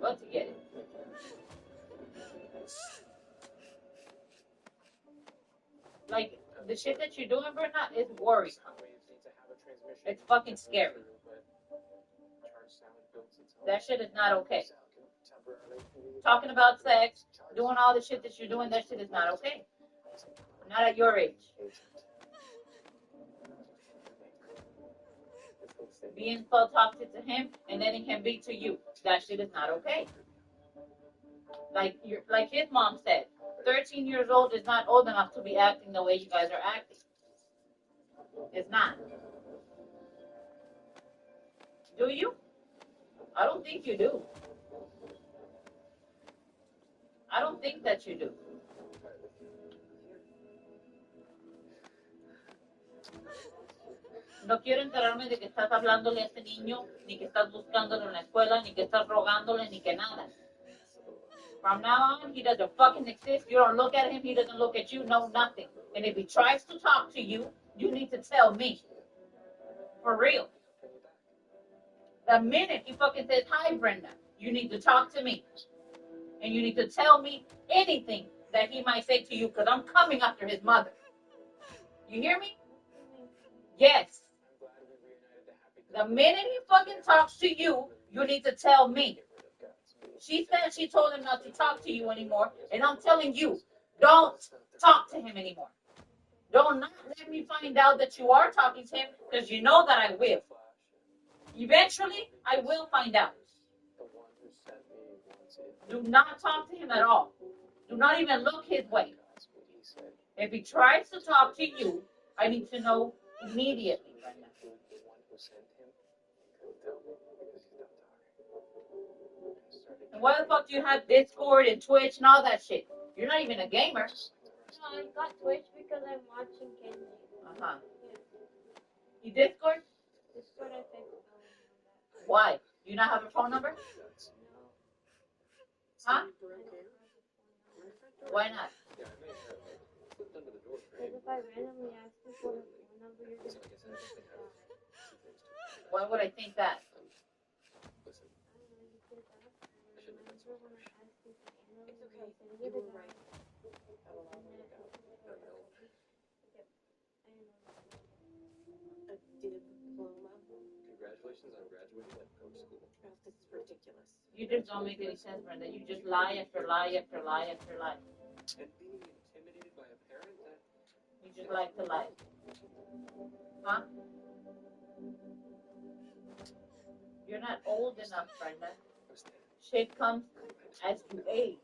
but to get it. Like, the shit that you're doing, Brenda, is worrisome. It's fucking scary. That shit is not okay. Talking about sex, doing all the shit that you're doing, that shit is not okay. Not at your age. Being so toxic to him and letting him be to you, that shit is not okay. Like his mom said, 13 years old is not old enough to be acting the way you guys are acting. It's not. Do you? I don't think you do. I don't think that you do. No quiero enterarme de que estás hablándole a este niño, ni que estás buscándolo en la escuela, ni que estás rogándole, ni que nada. From now on, he doesn't fucking exist. You don't look at him, he doesn't look at you, no nothing. And if he tries to talk to you, you need to tell me. For real. The minute he fucking says, hi, Brenda, you need to talk to me. And you need to tell me anything that he might say to you, because I'm coming after his mother. You hear me? Yes. The minute he fucking talks to you, you need to tell me. She said she told him not to talk to you anymore, and I'm telling you, don't talk to him anymore. Don't not let me find out that you are talking to him, because you know that I will. Eventually, I will find out. Do not talk to him at all. Do not even look his way. If he tries to talk to you, I need to know immediately. And why the fuck do you have Discord and Twitch and all that shit? You're not even a gamer. No, I got Twitch because I'm watching Kenji. Uh-huh. Yeah. You Discord? Discord, I think. Why? You not have a phone number? No. Huh? Why not? Because if I randomly ask you for the phone number, you're going to think it's a guy. Why would I think that? get You it were done. right. Have a long way to go. Yep. I know. A diploma? Congratulations on graduating life coach school. Oh, this is ridiculous. You just don't make any sense, Brenda. You just lie after lie after lie after lie. And being intimidated by a parent that You just like to lie. Huh? You're not old enough, Brenda. Shit comes as you age.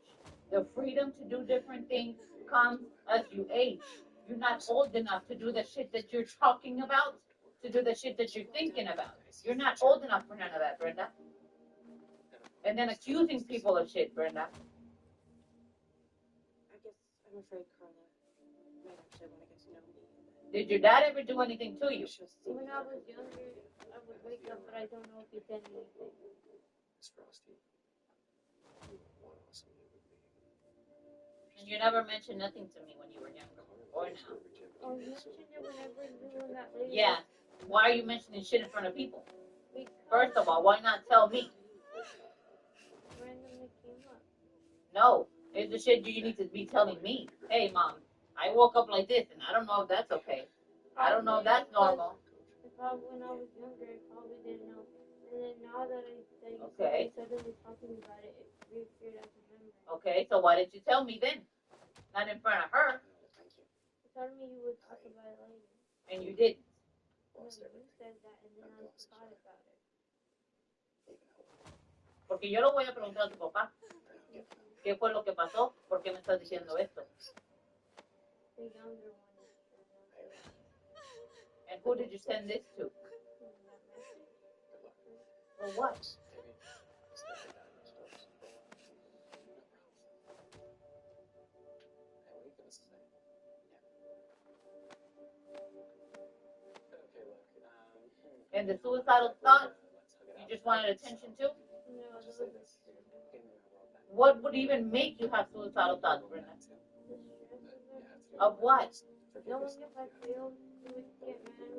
The freedom to do different things comes as you age. You're not old enough to do the shit that you're talking about, to do the shit that you're thinking about. You're not old enough for none of that, Brenda. And then accusing people of shit, Brenda. I guess I'm afraid Carla might actually want to get to know me. Did your dad ever do anything to you? She'll see When me. I was younger, I would wake up, but I don't know if he did anything. Miss Frosty, you are one awesome human being. And you never mentioned nothing to me when you were younger. Or now. Oh, you mentioned it whenever you and that lady. Yeah. Why are you mentioning shit in front of people? Because First of all, why not tell me? randomly came up. No. It's the shit you need to be telling me. Hey, Mom, I woke up like this, and I don't know if that's okay. I don't know if that's normal. When I was younger, I probably didn't know. And then now that you Okay. suddenly talking about it, it reappeared as a memory. Okay, so why didn't you tell me then? Not in front of her, You told me you would talk about it later. and you didn't. No, you said that, and then I forgot about it. Porque yo lo voy a preguntar a tu papá. ¿Qué fue lo que pasó? ¿Por qué me estás diciendo esto? The younger one. And who did you send this to? For what? And the suicidal thoughts, you just wanted attention to? No, those are What would even make you have suicidal thoughts, Brenda? the stress of it. Of what? Knowing if I failed, you would get mad at me.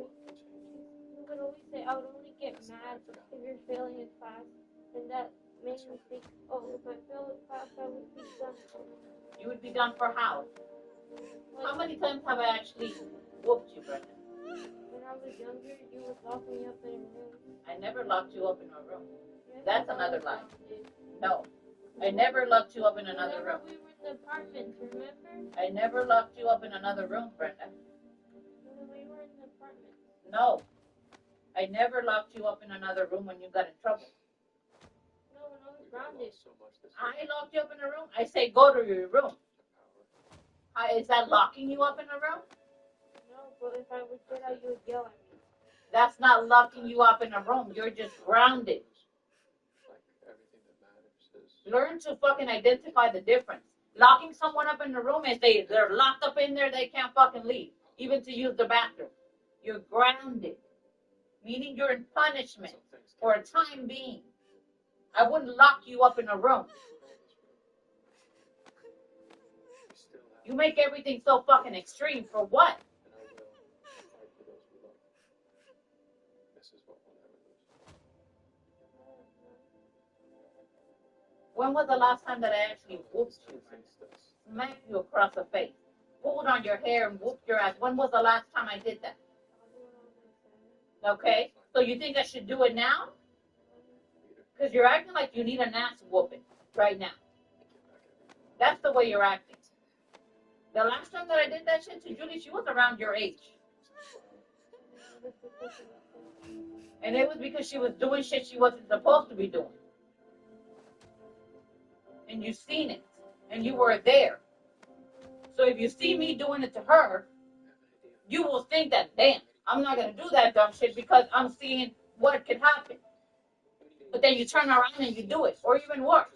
You would always say, I would only get mad if you're failing in class. And that made me think, oh, if I failed in class, I would be done. You would be done for how? How many times have I actually whooped you, Brenda? When I was younger, you would lock me up in a room. I never locked you up in a room. Yes, That's I another was lie. grounded. No. I never locked you up in another room. Whenever we were in the apartments, remember? I never locked you up in another room, Brenda. When we were in the apartments. No. I never locked you up in another room when you got in trouble. No, when I was grounded. I locked you up in a room. I say go to your room. Is that locking you up in a room? No, but if I would get out, you would yell at me. That's not locking you up in a room. You're just grounded. Learn to fucking identify the difference. Locking someone up in the room is they're locked up in there, they can't fucking leave, even to use the bathroom. You're grounded, meaning you're in punishment for a time being. I wouldn't lock you up in a room. You make everything so fucking extreme. For what? When was the last time that I actually whooped you? Smacked you across the face, pulled on your hair and whooped your ass? When was the last time I did that? Okay, so you think I should do it now? Because you're acting like you need an ass whooping right now. That's the way you're acting. The last time that I did that shit to Julie, she was around your age. And it was because she was doing shit she wasn't supposed to be doing. And you seen it. And you were there. So if you see me doing it to her, you will think that, damn, I'm not going to do that dumb shit because I'm seeing what could happen. But then you turn around and you do it. Or even worse.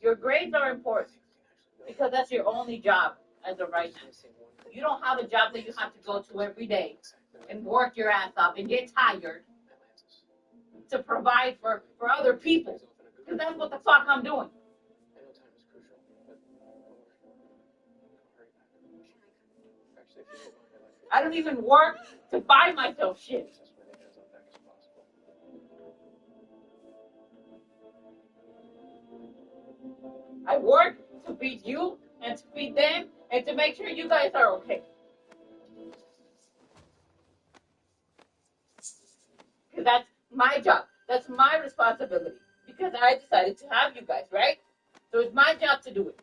Your grades are important because that's your only job as of right now. You don't have a job that you have to go to every day and work your ass off and get tired to provide for other people. Because that's what the fuck I'm doing. I don't even work to buy myself shit. I work to feed you and to feed them and to make sure you guys are okay. Because that's my job. That's my responsibility. Because I decided to have you guys, right? So it's my job to do it.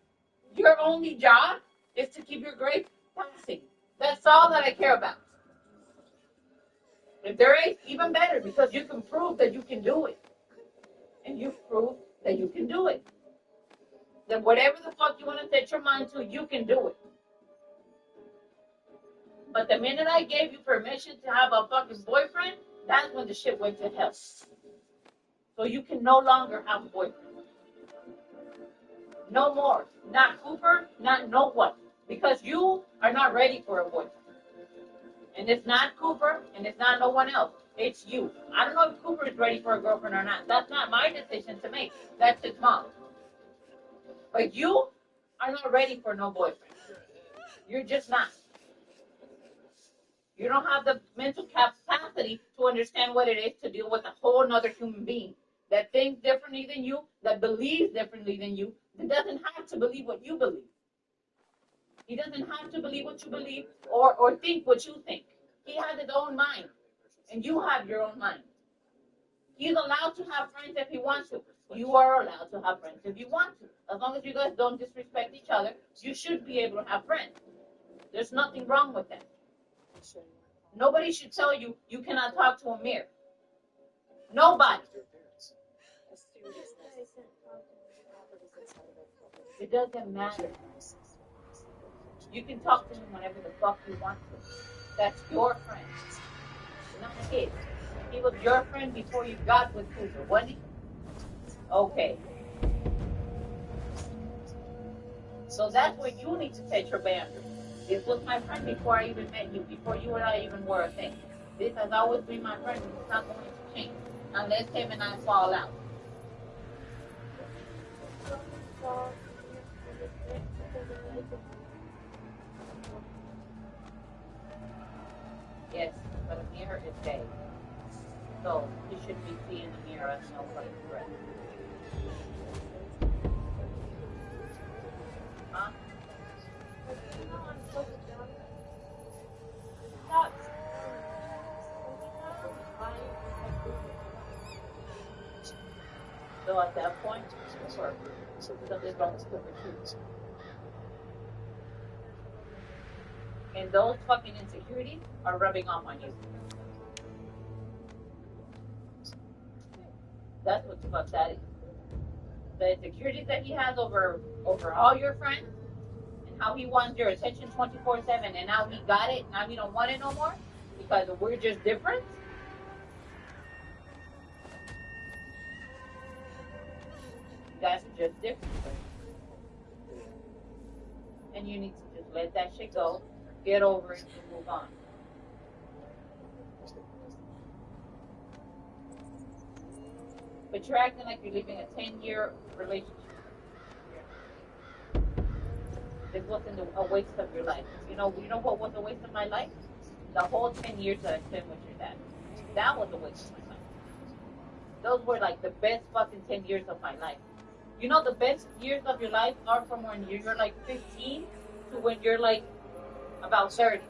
Your only job is to keep your grade passing. That's all that I care about. If there is, even better, because you can prove that you can do it. And you've proved that you can do it. That whatever the fuck you want to set your mind to, you can do it. But the minute I gave you permission to have a fucking boyfriend, that's when the shit went to hell. So you can no longer have a boyfriend. No more. Not Cooper, not no one. Because you are not ready for a boyfriend. And it's not Cooper, and it's not no one else. It's you. I don't know if Cooper is ready for a girlfriend or not. That's not my decision to make. That's his mom. But you are not ready for no boyfriend. You're just not. You don't have the mental capacity to understand what it is to deal with a whole other human being that thinks differently than you, that believes differently than you, that doesn't have to believe what you believe. He doesn't have to believe what you believe or think what you think. He has his own mind, and you have your own mind. He's allowed to have friends if he wants to. You are allowed to have friends if you want to. As long as you guys don't disrespect each other, you should be able to have friends. There's nothing wrong with that. Nobody should tell you you cannot talk to Amir. Nobody. It doesn't matter. You can talk to him whenever the fuck you want to. That's your friend, not his. He was your friend before you got with Cooper, wasn't he? Okay. So that's where you need to set your boundaries. This was my friend before I even met you, before you and I even were a thing. This has always been my friend, and it's not going to change unless him and I fall out. Yes, but Amir is gay. So he should be seeing Amir as no fucking threat. Huh? So at that point, sure, something's wrong with Cooper too. And those fucking insecurities are rubbing off on you. That's what the fuck that is. The insecurities that he has over all your friends and how he wants your attention 24/7, and now he got it, now he don't want it no more because we're just different. You guys are just different. And you need to just let that shit go, get over it, and move on. But you're acting like you're living a 10-year relationship. This wasn't a waste of your life. You know what was a waste of my life? The whole 10 years that I spent with your dad. That was a waste of my life. Those were like the best fucking 10 years of my life. You know, the best years of your life are from when you're like 15 to when you're like about 30.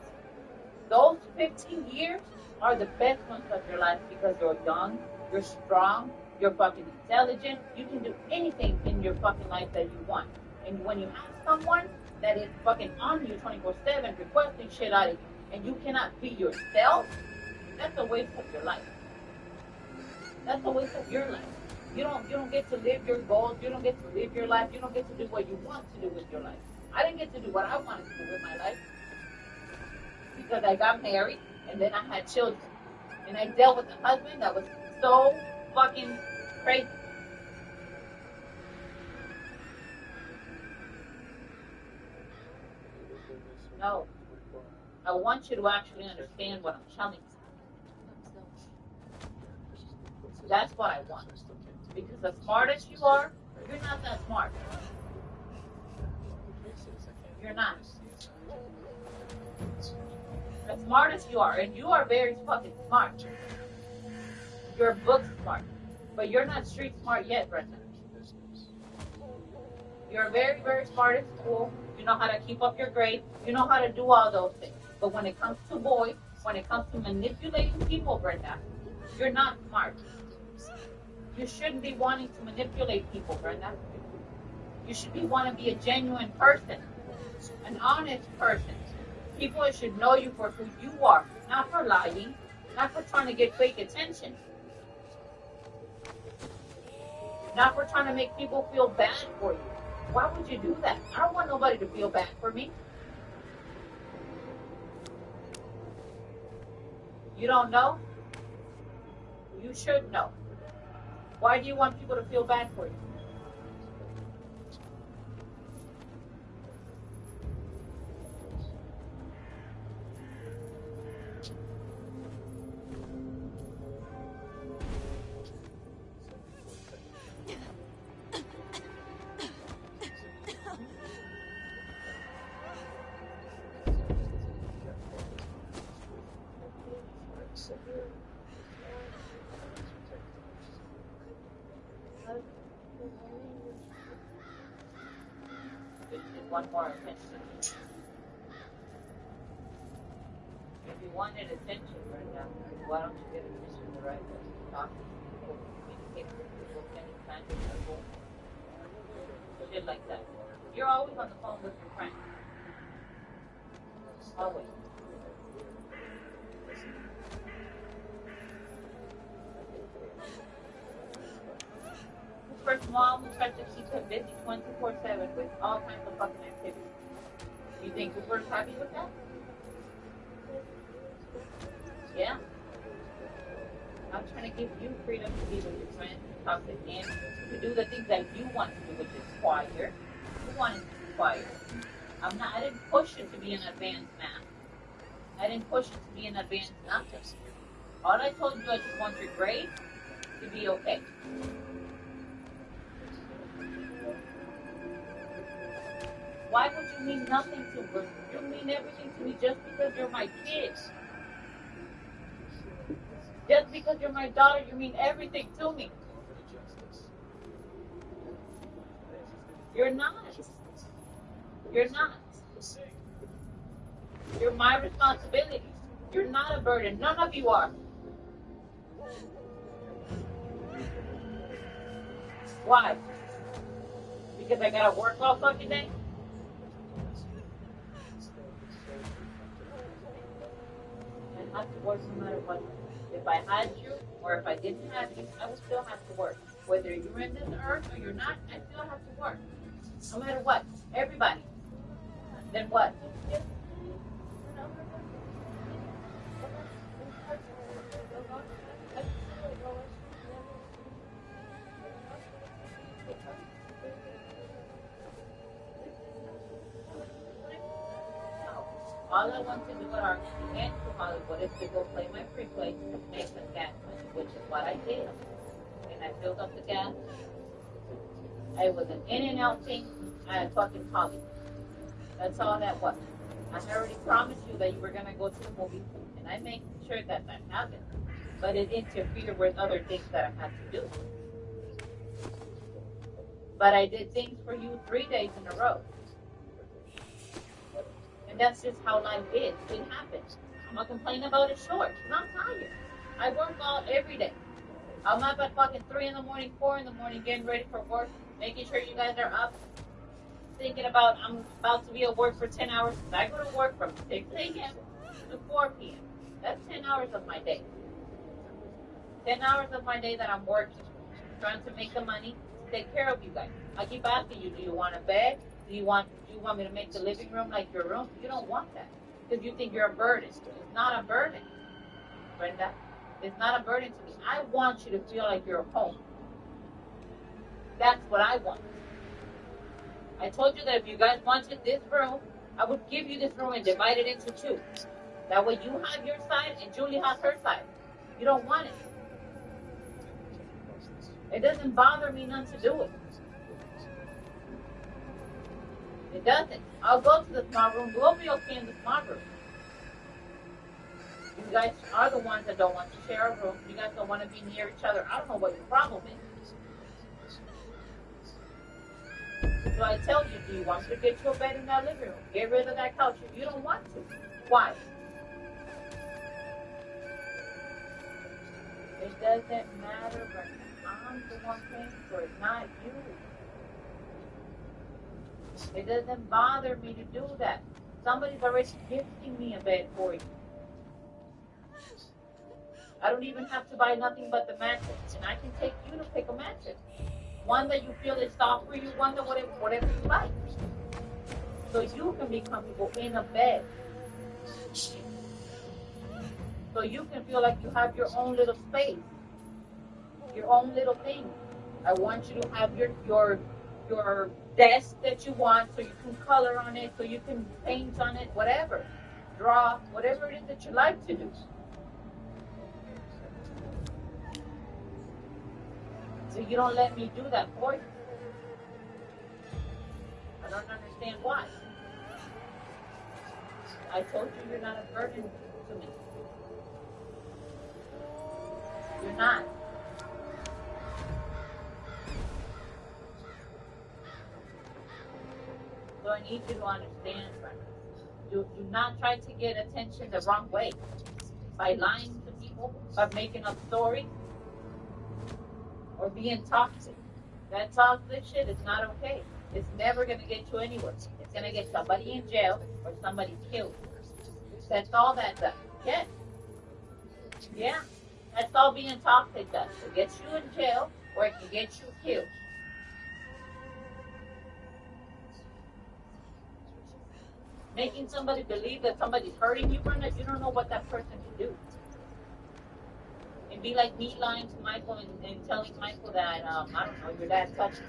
Those 15 years are the best ones of your life because you're young, you're strong, you're fucking intelligent. You can do anything in your fucking life that you want. And when you have someone that is fucking on you 24/7, requesting shit out of you, and you cannot be yourself, that's a waste of your life. That's a waste of your life. You don't get to live your goals. You don't get to live your life. You don't get to do what you want to do with your life. I didn't get to do what I wanted to do with my life because I got married and then I had children. And I dealt with a husband that was so fucking crazy. No. I want you to actually understand what I'm telling you. That's what I want. Because as smart as you are, you're not that smart. You're not. As smart as you are, and you are very fucking smart. You're book smart, but you're not street smart yet, Brenda. You're very, very smart at school. You know how to keep up your grades. You know how to do all those things. But when it comes to boys, when it comes to manipulating people, Brenda, you're not smart. You shouldn't be wanting to manipulate people, Brenda. You should want to be a genuine person, an honest person. People should know you for who you are, not for lying, not for trying to get fake attention, not for trying to make people feel bad for you. Why would you do that? I don't want nobody to feel bad for me. You don't know? You should know. Why do you want people to feel bad for you? One more attention. If you wanted attention right now, why don't you get attention the right way? Talk to people, communicate with people, spending time with people, shit like that. You're always on the phone with your friends. Always. First mom who tried to keep her busy 24/7 with all kinds of fucking activities. You think Cooper's happy with that? Yeah. I'm trying to give you freedom to be with your friends, to talk to him, to do the things that you want to do, which is choir. You want to do choir. I didn't push you to be an advanced math. I didn't push you to be an advanced nothing. All I told you, I just want your grades to be okay. Why would you mean nothing to me? You mean everything to me just because you're my kid. Just because you're my daughter, you mean everything to me. You're not. You're not. You're my responsibility. You're not a burden. None of you are. Why? Because I gotta work all fucking day? I have to work no matter what. If I had you, or if I didn't have you, I would still have to work. Whether you're in this earth or you're not, I still have to work. No matter what. Everybody. Then what? All I want to do at our end to Hollywood is to go play my free play to make some gas money, which is what I did. And I filled up the gas. I was an in and out thing at fucking Hollywood. That's all that was. I had already promised you that you were going to go to the movie, and I made sure that happened. But it interfered with other things that I had to do. But I did things for you 3 days in a row. And that's just how life is. It happens. I'm not complaining about it short. I'm tired. I work every day. I'm up at fucking 3 in the morning, 4 in the morning, getting ready for work, making sure you guys are up, thinking about I'm about to be at work for 10 hours. I go to work from 6 a.m. to 4 p.m. That's 10 hours of my day. 10 hours of my day that I'm working, trying to make the money to take care of you guys. I keep asking you, do you want a bed? Do you want me to make the living room like your room? You don't want that because you think you're a burden. It's not a burden, Brenda. It's not a burden to me. I want you to feel like you're home. That's what I want. I told you that if you guys wanted this room, I would give you this room and divide it into 2. That way you have your side and Julie has her side. You don't want it. It doesn't bother me none to do it. It doesn't. I'll go to the small room. We'll be okay in the small room. guys are the ones that don't want to share a room. You guys don't want to be near each other. I don't know what your problem is. So I tell you, do you want me to get you a bed in that living room? Get rid of that couch if you don't want to. Why? It doesn't matter, but I'm the one paying for it, not you. It doesn't bother me to do that. Somebody's already gifting me a bed for you. I don't even have to buy nothing but the mattress, and I can take you to pick a mattress. One that you feel is soft for you, one that whatever you like. So you can be comfortable in a bed. So you can feel like you have your own little space, your own little thing. I want you to have your desk that you want, so you can color on it, so you can paint on it, whatever. Draw, whatever it is that you like to do. So you don't let me do that for you. I don't understand why. I told you you're not a burden to me. You're not. So I need you to understand, friend. Do not try to get attention the wrong way. By lying to people, by making up stories, or being toxic. That toxic shit is not okay. It's never going to get you anywhere. It's going to get somebody in jail or somebody killed. That's all that does. Yeah. Yeah. That's all being toxic does. It gets you in jail or it can get you killed. Making somebody believe that somebody's hurting you, Brenda, you don't know what that person can do. It'd be like me lying to Michael and telling Michael that, I don't know, your dad touched me.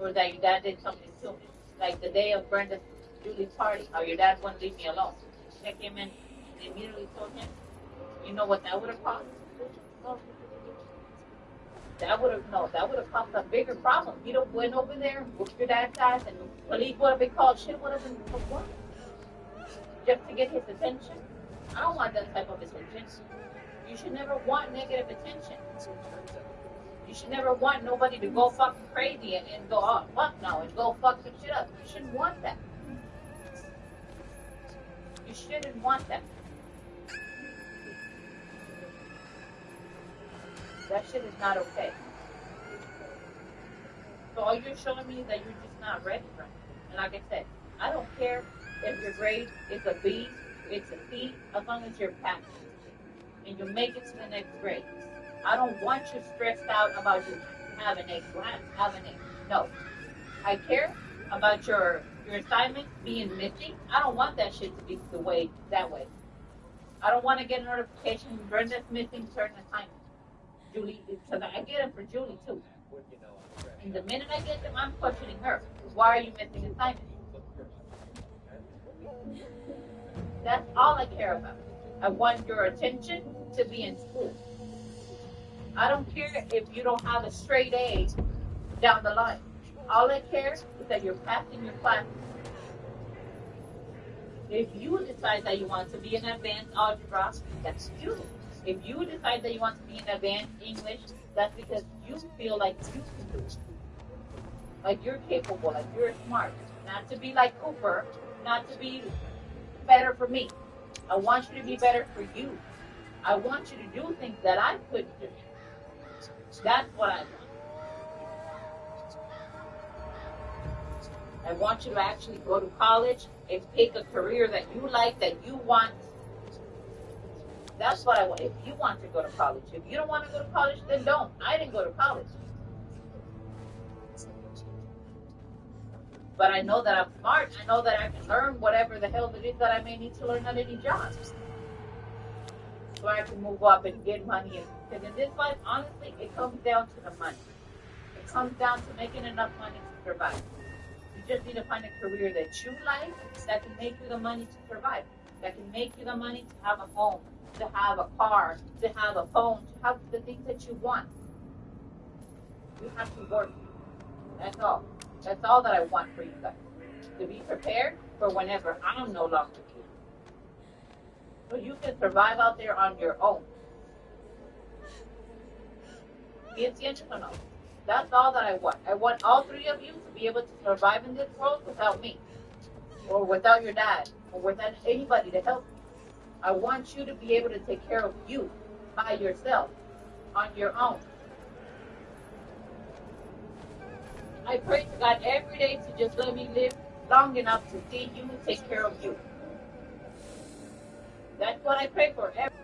Or that your dad did something to me. Like the day of Brenda Julie's party, how your dad wouldn't leave me alone. Check him in and immediately told him, you know what that would have caused? That would have caused a bigger problem. You'd have went over there and whooped your dad's ass, and police would have been called. Shit would have been for what? Just to get his attention? I don't want that type of attention. You should never want negative attention. You should never want nobody to go fucking crazy and go, oh, fuck no, and go fuck some shit up. You shouldn't want that. You shouldn't want that. That shit is not okay. So all you're showing me is that you're just not ready for it. And like I said, I don't care if your grade is a B, it's a C, as long as you're passing and you make it to the next grade. I don't want you stressed out about you having a class, having a no. I care about your assignment being missing. I don't want that shit to be that way. I don't want to get a notification Brenda's missing certain assignments. Julie, because I get them for Julie too. And the minute I get them, I'm questioning her. Why are you missing assignments? That's all I care about. I want your attention to be in school. I don't care if you don't have a straight A down the line. All I care is that you're passing your classes. If you decide that you want to be in advanced algebra, that's you. If you decide that you want to be in advanced English, that's because you feel like you can do it. Like you're capable, like you're smart. Not to be like Cooper, not to be better for me. I want you to be better for you. I want you to do things that I couldn't do. That's what I want. I want you to actually go to college and pick a career that you like, that you want. That's what I want. If you want to go to college. If you don't want to go to college, then don't. I didn't go to college. But I know that I'm smart. I know that I can learn whatever the hell it is that I may need to learn on any job. So I can move up and get money. Because in this life, honestly, it comes down to the money. It comes down to making enough money to survive. You just need to find a career that you like, that can make you the money to survive. That can make you the money to have a home, to have a car, to have a phone, to have the things that you want. You have to work. That's all. That's all that I want for you guys. To be prepared for whenever I'm no longer here. So you can survive out there on your own. ¿Me entiendes o no? That's all that I want. I want all three of you to be able to survive in this world without me, or without your dad, or without anybody to help you. I want you to be able to take care of you by yourself, on your own. I pray to God every day to just let me live long enough to see you take care of you. That's what I pray for every